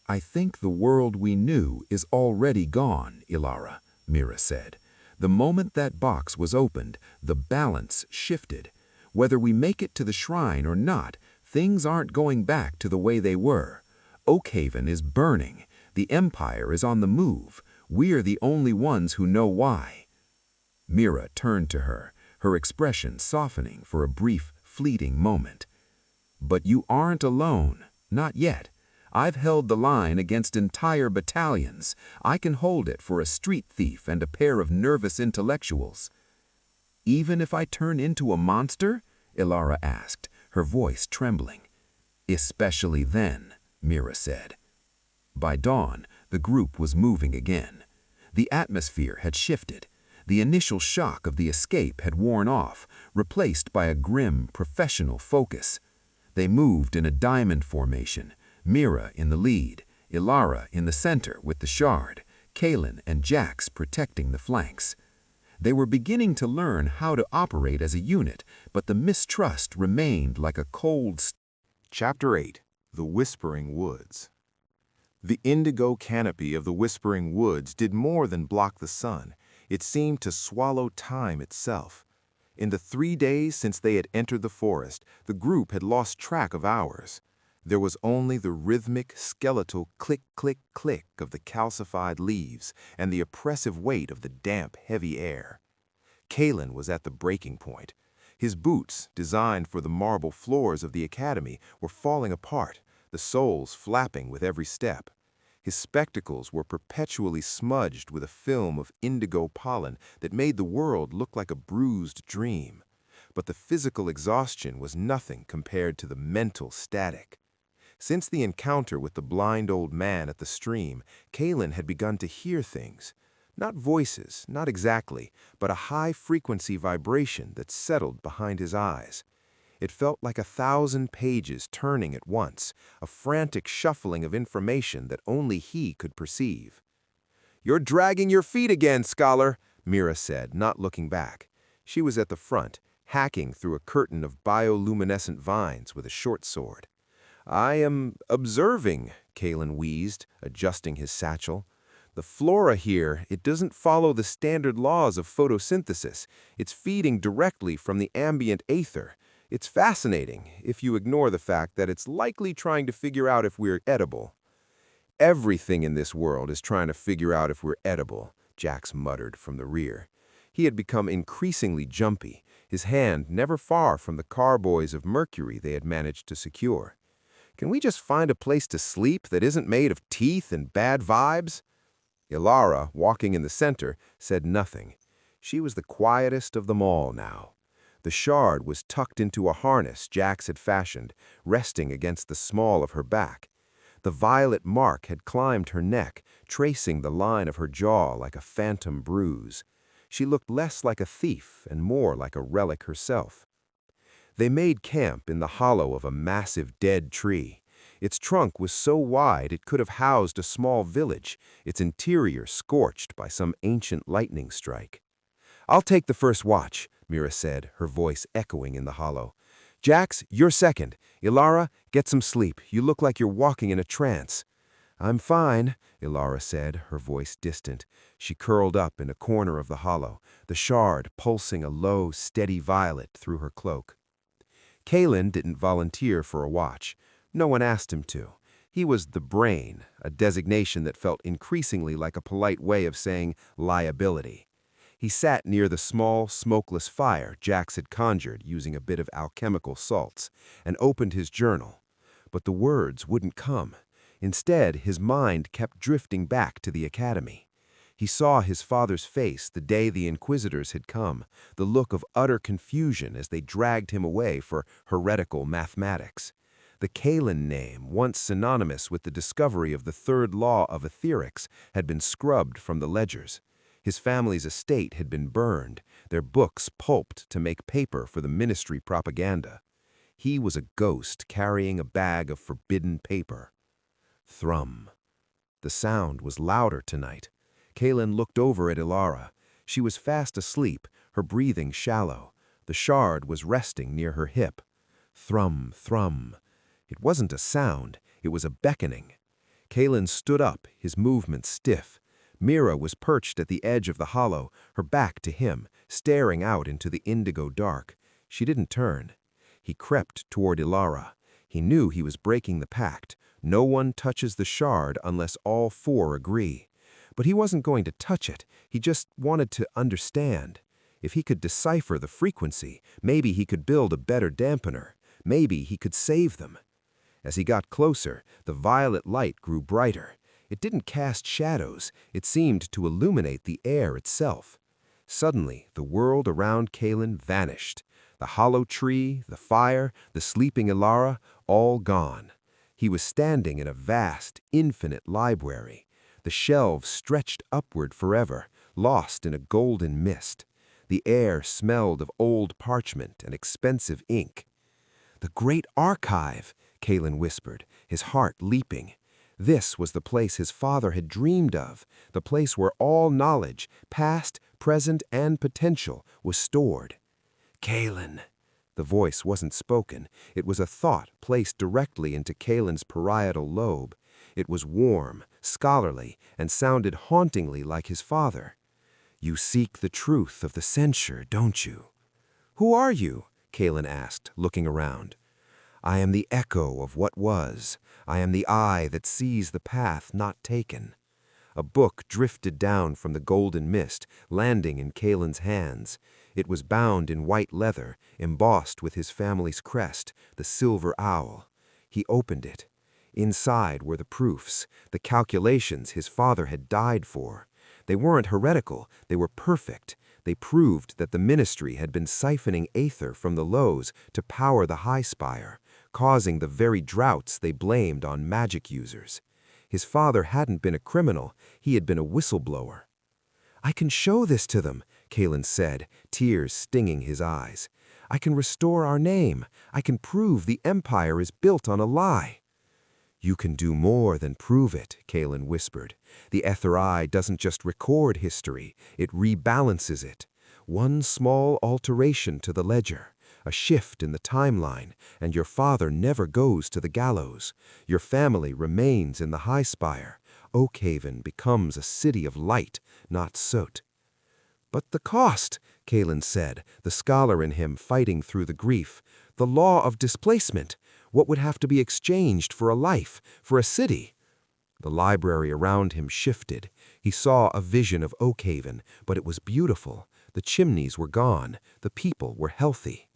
"I think the world we knew is already gone, Ilara," Mira said. The moment that box was opened, the balance shifted. Whether we make it to the shrine or not, things aren't going back to the way they were. Oakhaven is burning. The Empire is on the move. We're the only ones who know why. Mira turned to her, her expression softening for a brief, fleeting moment. But you aren't alone. Not yet. I've held the line against entire battalions. I can hold it for a street thief and a pair of nervous intellectuals. Even if I turn into a monster? Ilara asked, her voice trembling. Especially then, Mira said. By dawn, the group was moving again. The atmosphere had shifted. The initial shock of the escape had worn off, replaced by a grim, professional focus. They moved in a diamond formation, Mira in the lead, Ilara in the center with the shard, Kalen and Jax protecting the flanks. They were beginning to learn how to operate as a unit, but the mistrust remained like a cold. Chapter 8. The Whispering Woods. The indigo canopy of the Whispering Woods did more than block the sun. It seemed to swallow time itself. In the 3 days since they had entered the forest, the group had lost track of hours. There was only the rhythmic, skeletal click-click-click of the calcified leaves and the oppressive weight of the damp, heavy air. Kalen was at the breaking point. His boots, designed for the marble floors of the academy, were falling apart, the soles flapping with every step. His spectacles were perpetually smudged with a film of indigo pollen that made the world look like a bruised dream. But the physical exhaustion was nothing compared to the mental static. Since the encounter with the blind old man at the stream, Kalen had begun to hear things. Not voices, not exactly, but a high-frequency vibration that settled behind his eyes. It felt like 1,000 pages turning at once, a frantic shuffling of information that only he could perceive. "You're dragging your feet again, scholar," Mira said, not looking back. She was at the front, hacking through a curtain of bioluminescent vines with a short sword. "I am observing," Kalen wheezed, adjusting his satchel. "The flora here, it doesn't follow the standard laws of photosynthesis. It's feeding directly from the ambient aether. It's fascinating, if you ignore the fact that it's likely trying to figure out if we're edible." "Everything in this world is trying to figure out if we're edible," Jax muttered from the rear. He had become increasingly jumpy, his hand never far from the carboys of mercury they had managed to secure. "Can we just find a place to sleep that isn't made of teeth and bad vibes?" Ilara, walking in the center, said nothing. She was the quietest of them all now. The shard was tucked into a harness Jax had fashioned, resting against the small of her back. The violet mark had climbed her neck, tracing the line of her jaw like a phantom bruise. She looked less like a thief and more like a relic herself. They made camp in the hollow of a massive dead tree. Its trunk was so wide it could have housed a small village, its interior scorched by some ancient lightning strike. "I'll take the first watch," Mira said, her voice echoing in the hollow. "Jax, you're second. Ilara, get some sleep. You look like you're walking in a trance." "I'm fine," Ilara said, her voice distant. She curled up in a corner of the hollow, the shard pulsing a low, steady violet through her cloak. Kalen didn't volunteer for a watch. No one asked him to. He was the brain, a designation that felt increasingly like a polite way of saying liability. He sat near the small, smokeless fire Jax had conjured using a bit of alchemical salts, and opened his journal. But the words wouldn't come. Instead, his mind kept drifting back to the academy. He saw his father's face the day the Inquisitors had come, the look of utter confusion as they dragged him away for heretical mathematics. The Kalen name, once synonymous with the discovery of the third law of etherics, had been scrubbed from the ledgers. His family's estate had been burned, their books pulped to make paper for the ministry propaganda. He was a ghost carrying a bag of forbidden paper. Thrum. The sound was louder tonight. Kalen looked over at Ilara. She was fast asleep, her breathing shallow. The shard was resting near her hip. Thrum, thrum. It wasn't a sound, it was a beckoning. Kalen stood up, his movements stiff. Mira was perched at the edge of the hollow, her back to him, staring out into the indigo dark. She didn't turn. He crept toward Ilara. He knew he was breaking the pact. No one touches the shard unless all four agree. But he wasn't going to touch it. He just wanted to understand. If he could decipher the frequency, maybe he could build a better dampener. Maybe he could save them. As he got closer, the violet light grew brighter. It didn't cast shadows. It seemed to illuminate the air itself. Suddenly, the world around Kalen vanished. The hollow tree, the fire, the sleeping Ilara, all gone. He was standing in a vast, infinite library. The shelves stretched upward forever, lost in a golden mist. The air smelled of old parchment and expensive ink. "The Great Archive," Kalen whispered, his heart leaping. This was the place his father had dreamed of, the place where all knowledge, past, present, and potential, was stored. "Kalen." The voice wasn't spoken. It was a thought placed directly into Kalen's parietal lobe. It was warm, scholarly, and sounded hauntingly like his father. "You seek the truth of the censure, don't you?" "Who are you?" Kalen asked, looking around. "I am the echo of what was. I am the eye that sees the path not taken." A book drifted down from the golden mist, landing in Kalen's hands. It was bound in white leather, embossed with his family's crest, the silver owl. He opened it. Inside were the proofs, the calculations his father had died for. They weren't heretical, they were perfect. They proved that the ministry had been siphoning aether from the lows to power the high spire, causing the very droughts they blamed on magic users. His father hadn't been a criminal, he had been a whistleblower. "I can show this to them," Kalen said, tears stinging his eyes. "I can restore our name. I can prove the empire is built on a lie." "You can do more than prove it," Kalen whispered. "The Aethel-Eye doesn't just record history, it rebalances it. One small alteration to the ledger, a shift in the timeline, and your father never goes to the gallows. Your family remains in the high spire. Oakhaven becomes a city of light, not soot." "But the cost," Kalen said, the scholar in him fighting through the grief. "The law of displacement. What would have to be exchanged for a life, for a city?" The library around him shifted. He saw a vision of Oakhaven, but it was beautiful. The chimneys were gone. The people were healthy.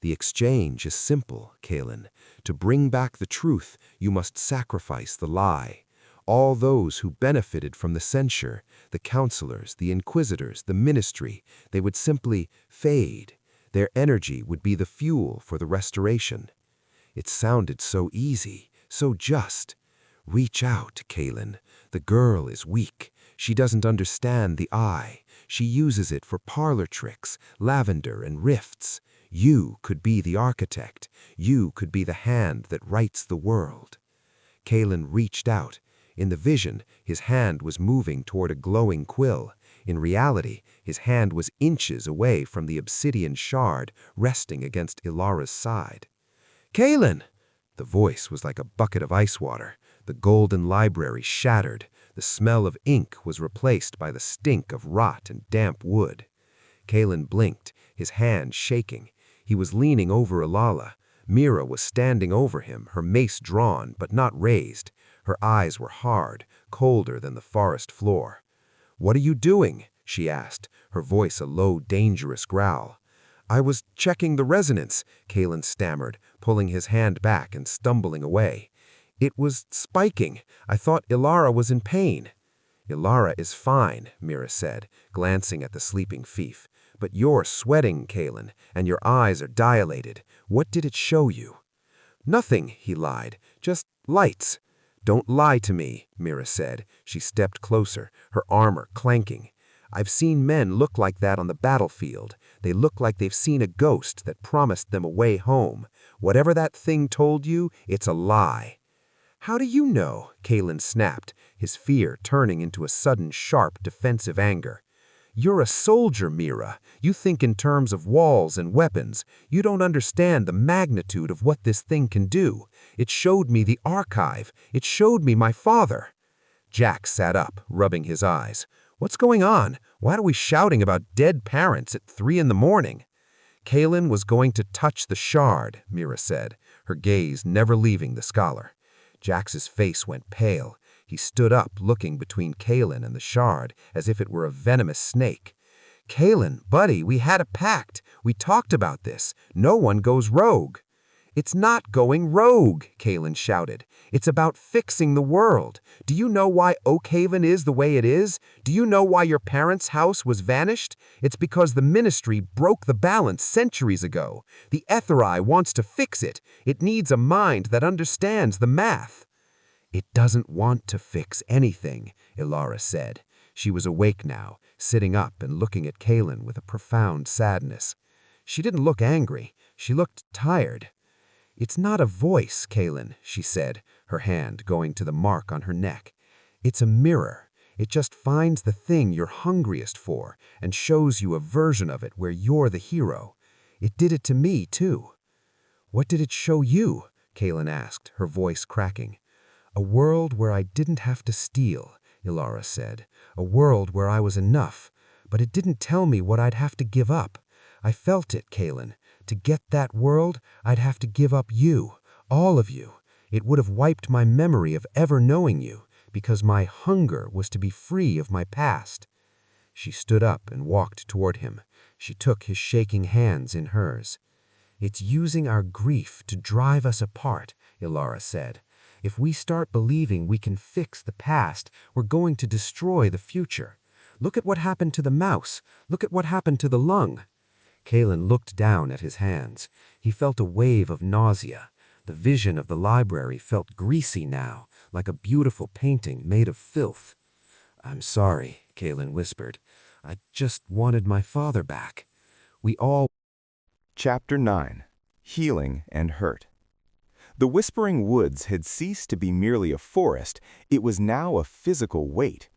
"The exchange is simple, Kalen. To bring back the truth, you must sacrifice the lie. All those who benefited from the censure, the counselors, the inquisitors, the ministry, they would simply fade. Their energy would be the fuel for the restoration." It sounded so easy, so just. "Reach out, Kalen. The girl is weak. She doesn't understand the eye. She uses it for parlor tricks, lavender and rifts. You could be the architect. You could be the hand that writes the world." Kalen reached out. In the vision, his hand was moving toward a glowing quill. In reality, his hand was inches away from the obsidian shard resting against Ilara's side. "Kalen!" The voice was like a bucket of ice water. The golden library shattered. The smell of ink was replaced by the stink of rot and damp wood. Kalen blinked, his hand shaking. He was leaning over Ilala. Mira was standing over him, her mace drawn but not raised. Her eyes were hard, colder than the forest floor. "What are you doing?" she asked, her voice a low, dangerous growl. "I was checking the resonance," Kalen stammered, pulling his hand back and stumbling away. "It was spiking. I thought Ilara was in pain." "Ilara is fine," Mira said, glancing at the sleeping fief. "But you're sweating, Kalen, and your eyes are dilated. What did it show you?" "Nothing," he lied. "Just lights." "Don't lie to me," Mira said. She stepped closer, her armor clanking. "I've seen men look like that on the battlefield. They look like they've seen a ghost that promised them a way home. Whatever that thing told you, it's a lie." "How do you know?" Kalen snapped, his fear turning into a sudden sharp defensive anger. "You're a soldier, Mira. You think in terms of walls and weapons. You don't understand the magnitude of what this thing can do. It showed me the archive. It showed me my father." Jack sat up, rubbing his eyes. What's going on? Why are we shouting about dead parents at 3 in the morning? Kaelin was going to touch the shard, Mira said, her gaze never leaving the scholar. Jax's face went pale. He stood up, looking between Kaelin and the shard, as if it were a venomous snake. Kaelin, buddy, we had a pact. We talked about this. No one goes rogue. It's not going rogue, Kaelin shouted. It's about fixing the world. Do you know why Oakhaven is the way it is? Do you know why your parents' house was vanished? It's because the ministry broke the balance centuries ago. The Aethel-Eye wants to fix it. It needs a mind that understands the math. It doesn't want to fix anything, Ilara said. She was awake now, sitting up and looking at Kaelin with a profound sadness. She didn't look angry. She looked tired. It's not a voice, Kaelin, she said, her hand going to the mark on her neck. It's a mirror. It just finds the thing you're hungriest for and shows you a version of it where you're the hero. It did it to me, too. What did it show you? Kaelin asked, her voice cracking. A world where I didn't have to steal, Ilara said. A world where I was enough. But it didn't tell me what I'd have to give up. I felt it, Kaelin. To get that world, I'd have to give up you, all of you. It would have wiped my memory of ever knowing you, because my hunger was to be free of my past. She stood up and walked toward him. She took his shaking hands in hers. It's using our grief to drive us apart, Ilara said. If we start believing we can fix the past, we're going to destroy the future. Look at what happened to the mouse. Look at what happened to the lung. Kaelin looked down at his hands. He felt a wave of nausea. The vision of the library felt greasy now, like a beautiful painting made of filth. I'm sorry, Kaelin whispered. I just wanted my father back. We all... Chapter 9. Healing and Hurt. The Whispering Woods had ceased to be merely a forest. It was now a physical weight.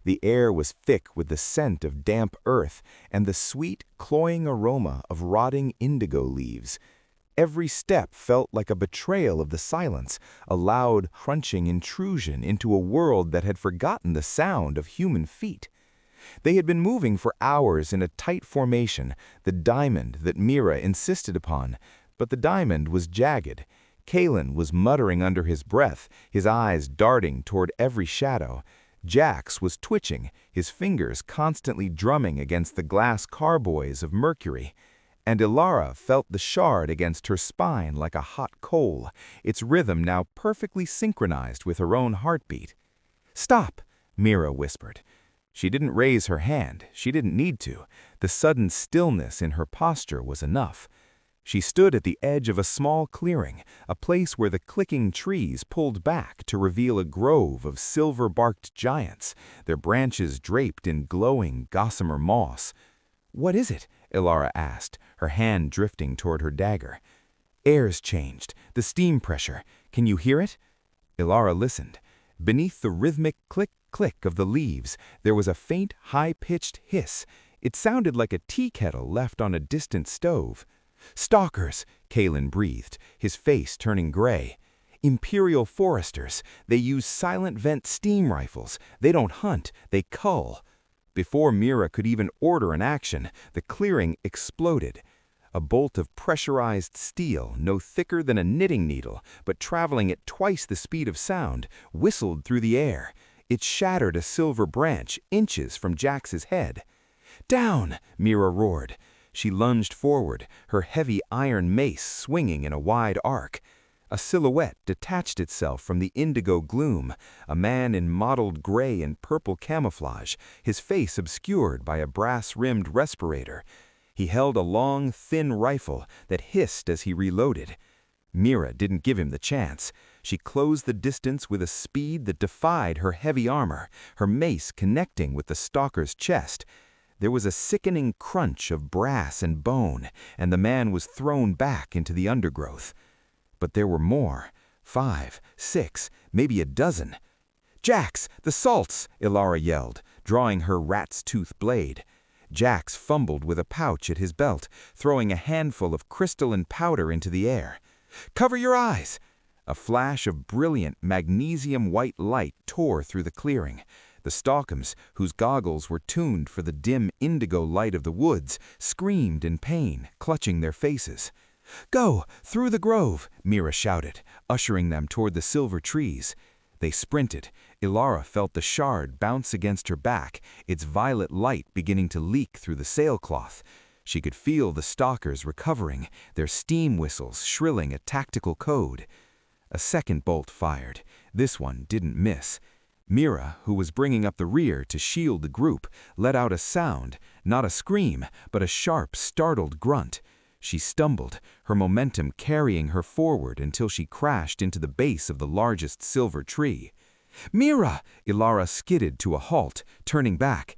The air was thick with the scent of damp earth and the sweet, cloying aroma of rotting indigo leaves. Every step felt like a betrayal of the silence, a loud, crunching intrusion into a world that had forgotten the sound of human feet. They had been moving for hours in a tight formation, the diamond that Mira insisted upon, but the diamond was jagged. Kaelin was muttering under his breath, his eyes darting toward every shadow. Jax was twitching, his fingers constantly drumming against the glass carboys of mercury. And Ilara felt the shard against her spine like a hot coal, its rhythm now perfectly synchronized with her own heartbeat. "Stop," Mira whispered. She didn't raise her hand. She didn't need to. The sudden stillness in her posture was enough. She stood at the edge of a small clearing, a place where the clicking trees pulled back to reveal a grove of silver-barked giants, their branches draped in glowing gossamer moss. "What is it?" Ilara asked, her hand drifting toward her dagger. "Air's changed. The steam pressure. Can you hear it?" Ilara listened. Beneath the rhythmic click-click of the leaves, there was a faint, high-pitched hiss. It sounded like a tea kettle left on a distant stove. "Stalkers," Kaelin breathed, his face turning gray. "Imperial foresters. They use silent vent steam rifles. They don't hunt, they cull." Before Mira could even order an action, the clearing exploded. A bolt of pressurized steel, no thicker than a knitting needle, but traveling at twice the speed of sound, whistled through the air. It shattered a silver branch inches from Jax's head. "Down!" Mira roared. She lunged forward, her heavy iron mace swinging in a wide arc. A silhouette detached itself from the indigo gloom, a man in mottled gray and purple camouflage, his face obscured by a brass-rimmed respirator. He held a long, thin rifle that hissed as he reloaded. Mira didn't give him the chance. She closed the distance with a speed that defied her heavy armor, her mace connecting with the stalker's chest. There was a sickening crunch of brass and bone, and the man was thrown back into the undergrowth. But there were more. 5, 6, maybe a dozen. "Jax, the salts!" Ilara yelled, drawing her rat's tooth blade. Jax fumbled with a pouch at his belt, throwing a handful of crystalline powder into the air. "Cover your eyes!" A flash of brilliant magnesium-white light tore through the clearing. The Stalkums, whose goggles were tuned for the dim indigo light of the woods, screamed in pain, clutching their faces. "Go! Through the grove!" Mira shouted, ushering them toward the silver trees. They sprinted. Ilara felt the shard bounce against her back, its violet light beginning to leak through the sailcloth. She could feel the stalkers recovering, their steam whistles shrilling a tactical code. A second bolt fired. This one didn't miss. Mira, who was bringing up the rear to shield the group, let out a sound, not a scream, but a sharp, startled grunt. She stumbled, her momentum carrying her forward until she crashed into the base of the largest silver tree. "Mira!" Ilara skidded to a halt, turning back.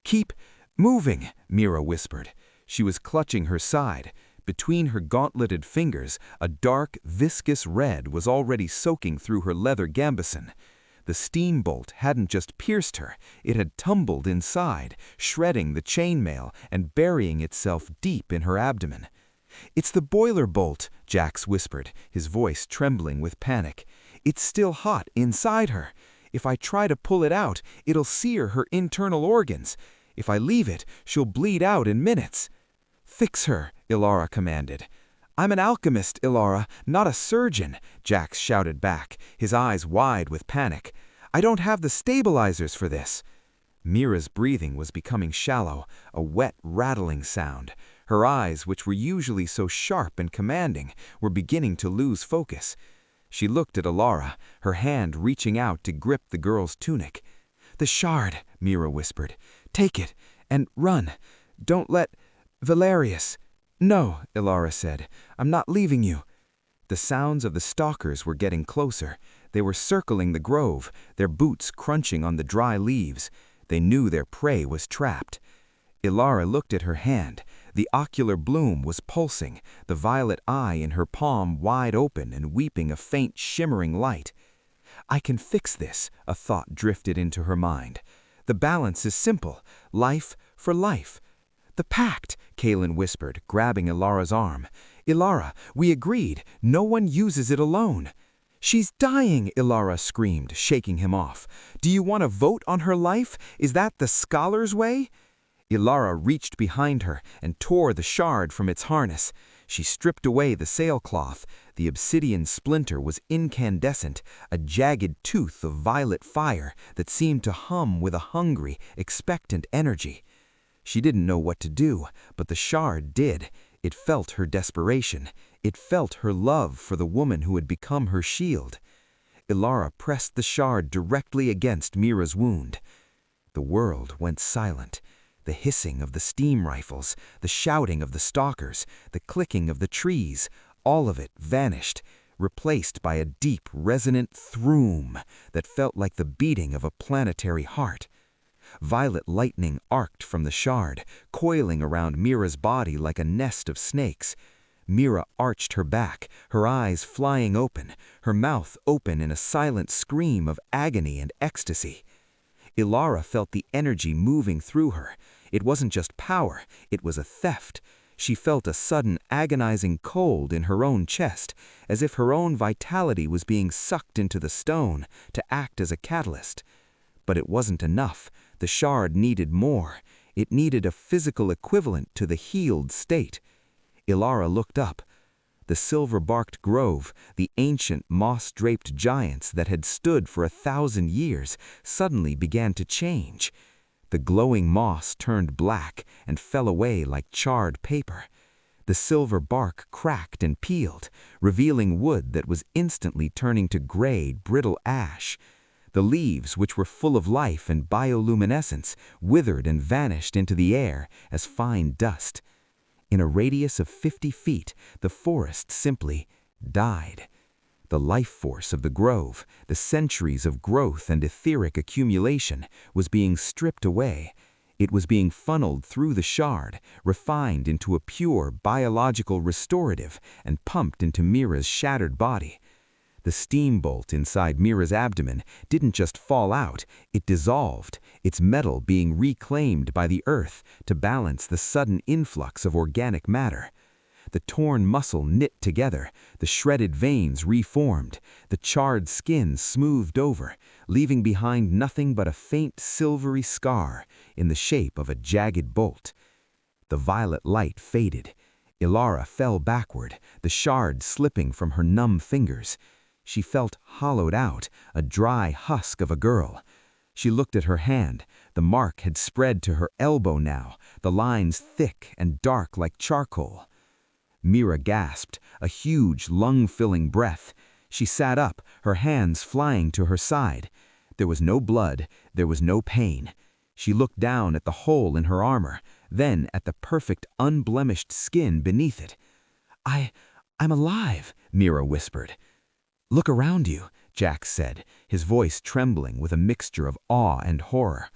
"Keep moving," Mira whispered. She was clutching her side. Between her gauntleted fingers, a dark, viscous red was already soaking through her leather gambeson. The steam bolt hadn't just pierced her, it had tumbled inside, shredding the chainmail and burying itself deep in her abdomen. "It's the boiler bolt," Jax whispered, his voice trembling with panic. "It's still hot inside her. If I try to pull it out, it'll sear her internal organs. If I leave it, she'll bleed out in minutes." "Fix her," Ilara commanded. "I'm an alchemist, Ilara, not a surgeon," Jax shouted back, his eyes wide with panic. "I don't have the stabilizers for this." Mira's breathing was becoming shallow, a wet, rattling sound. Her eyes, which were usually so sharp and commanding, were beginning to lose focus. She looked at Ilara, her hand reaching out to grip the girl's tunic. "The shard," Mira whispered. "Take it, and run. Don't let Valerius—" "No," Ilara said. "I'm not leaving you." The sounds of the stalkers were getting closer. They were circling the grove, their boots crunching on the dry leaves. They knew their prey was trapped. Ilara looked at her hand. The ocular bloom was pulsing, the violet eye in her palm wide open and weeping a faint shimmering light. "I can fix this," a thought drifted into her mind. "The balance is simple, life for life." "The pact," Kaelin whispered, grabbing Ilara's arm. "Ilara, we agreed, no one uses it alone." "She's dying," Ilara screamed, shaking him off. "Do you want to vote on her life? Is that the scholar's way?" Ilara reached behind her and tore the shard from its harness. She stripped away the sailcloth. The obsidian splinter was incandescent, a jagged tooth of violet fire that seemed to hum with a hungry, expectant energy. She didn't know what to do, but the shard did. It felt her desperation. It felt her love for the woman who had become her shield. Ilara pressed the shard directly against Mira's wound. The world went silent. The hissing of the steam rifles, the shouting of the stalkers, the clicking of the trees, all of it vanished, replaced by a deep, resonant throom that felt like the beating of a planetary heart. Violet lightning arced from the shard, coiling around Mira's body like a nest of snakes. Mira arched her back, her eyes flying open, her mouth open in a silent scream of agony and ecstasy. Ilara felt the energy moving through her. It wasn't just power, it was a theft. She felt a sudden agonizing cold in her own chest, as if her own vitality was being sucked into the stone to act as a catalyst. But it wasn't enough. The shard needed more. It needed a physical equivalent to the healed state. Ilara looked up. The silver-barked grove, the ancient moss-draped giants that had stood for 1,000 years, suddenly began to change. The glowing moss turned black and fell away like charred paper. The silver bark cracked and peeled, revealing wood that was instantly turning to gray, brittle ash. The leaves, which were full of life and bioluminescence, withered and vanished into the air as fine dust. In a radius of 50 feet, the forest simply died. The life force of the grove, the centuries of growth and etheric accumulation, was being stripped away. It was being funneled through the shard, refined into a pure biological restorative, and pumped into Mira's shattered body. The steam bolt inside Mira's abdomen didn't just fall out, it dissolved, its metal being reclaimed by the earth to balance the sudden influx of organic matter. the torn muscle knit together, the shredded veins reformed, the charred skin smoothed over, leaving behind nothing but a faint silvery scar in the shape of a jagged bolt. The violet light faded. Ilara fell backward, the shard slipping from her numb fingers. She felt hollowed out, a dry husk of a girl. She looked at her hand. The mark had spread to her elbow now, the lines thick and dark like charcoal. Mira gasped, a huge, lung-filling breath. She sat up, her hands flying to her side. There was no blood, there was no pain. She looked down at the hole in her armor, then at the perfect, unblemished skin beneath it. I'm alive," Mira whispered. "Look around you," Jack said, his voice trembling with a mixture of awe and horror.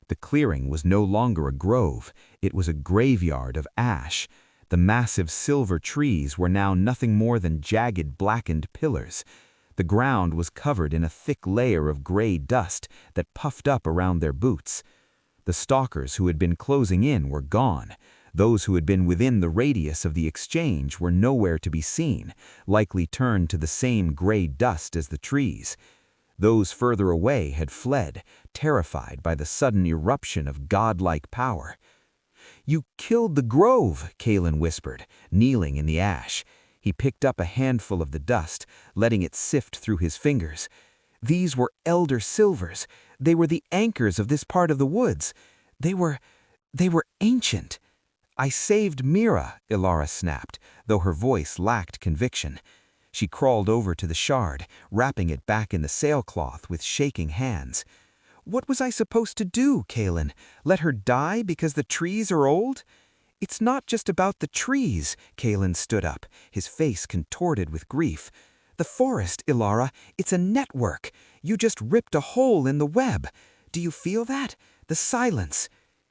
The clearing was no longer a grove, it was a graveyard of ash. The massive silver trees were now nothing more than jagged, blackened pillars. The ground was covered in a thick layer of gray dust that puffed up around their boots. The stalkers who had been closing in were gone. Those who had been within the radius of the exchange were nowhere to be seen, likely turned to the same gray dust as the trees. Those further away had fled, terrified by the sudden eruption of godlike power. "You killed the grove," Kalen whispered, kneeling in the ash. He picked up a handful of the dust, letting it sift through his fingers. "These were elder silvers. They were the anchors of this part of the woods. They were ancient." "I saved Mira," Ilara snapped, though her voice lacked conviction. She crawled over to the shard, wrapping it back in the sailcloth with shaking hands. "What was I supposed to do, Kalen? Let her die because the trees are old?" "It's not just about the trees," Kalen stood up, his face contorted with grief. "The forest, Ilara, it's a network. You just ripped a hole in the web. Do you feel that? The silence."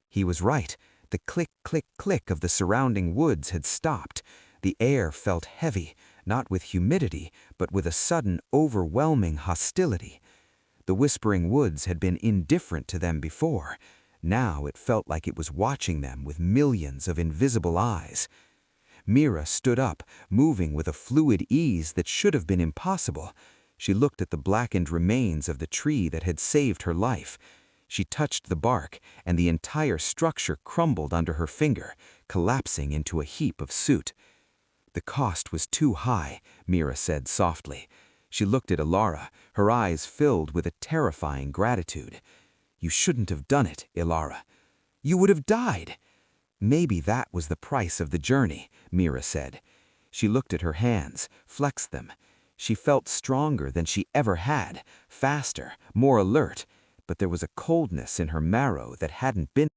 He was right. The click, click, click of the surrounding woods had stopped. The air felt heavy, not with humidity, but with a sudden, overwhelming hostility. The whispering woods had been indifferent to them before. Now it felt like it was watching them with millions of invisible eyes. Mira stood up, moving with a fluid ease that should have been impossible. She looked at the blackened remains of the tree that had saved her life. She touched the bark, and the entire structure crumbled under her finger, collapsing into a heap of soot. "The cost was too high," Mira said softly. She looked at Ilara, her eyes filled with a terrifying gratitude. "You shouldn't have done it, Ilara. You would have died." "Maybe that was the price of the journey," Mira said. She looked at her hands, flexed them. She felt stronger than she ever had, faster, more alert, but there was a coldness in her marrow that hadn't been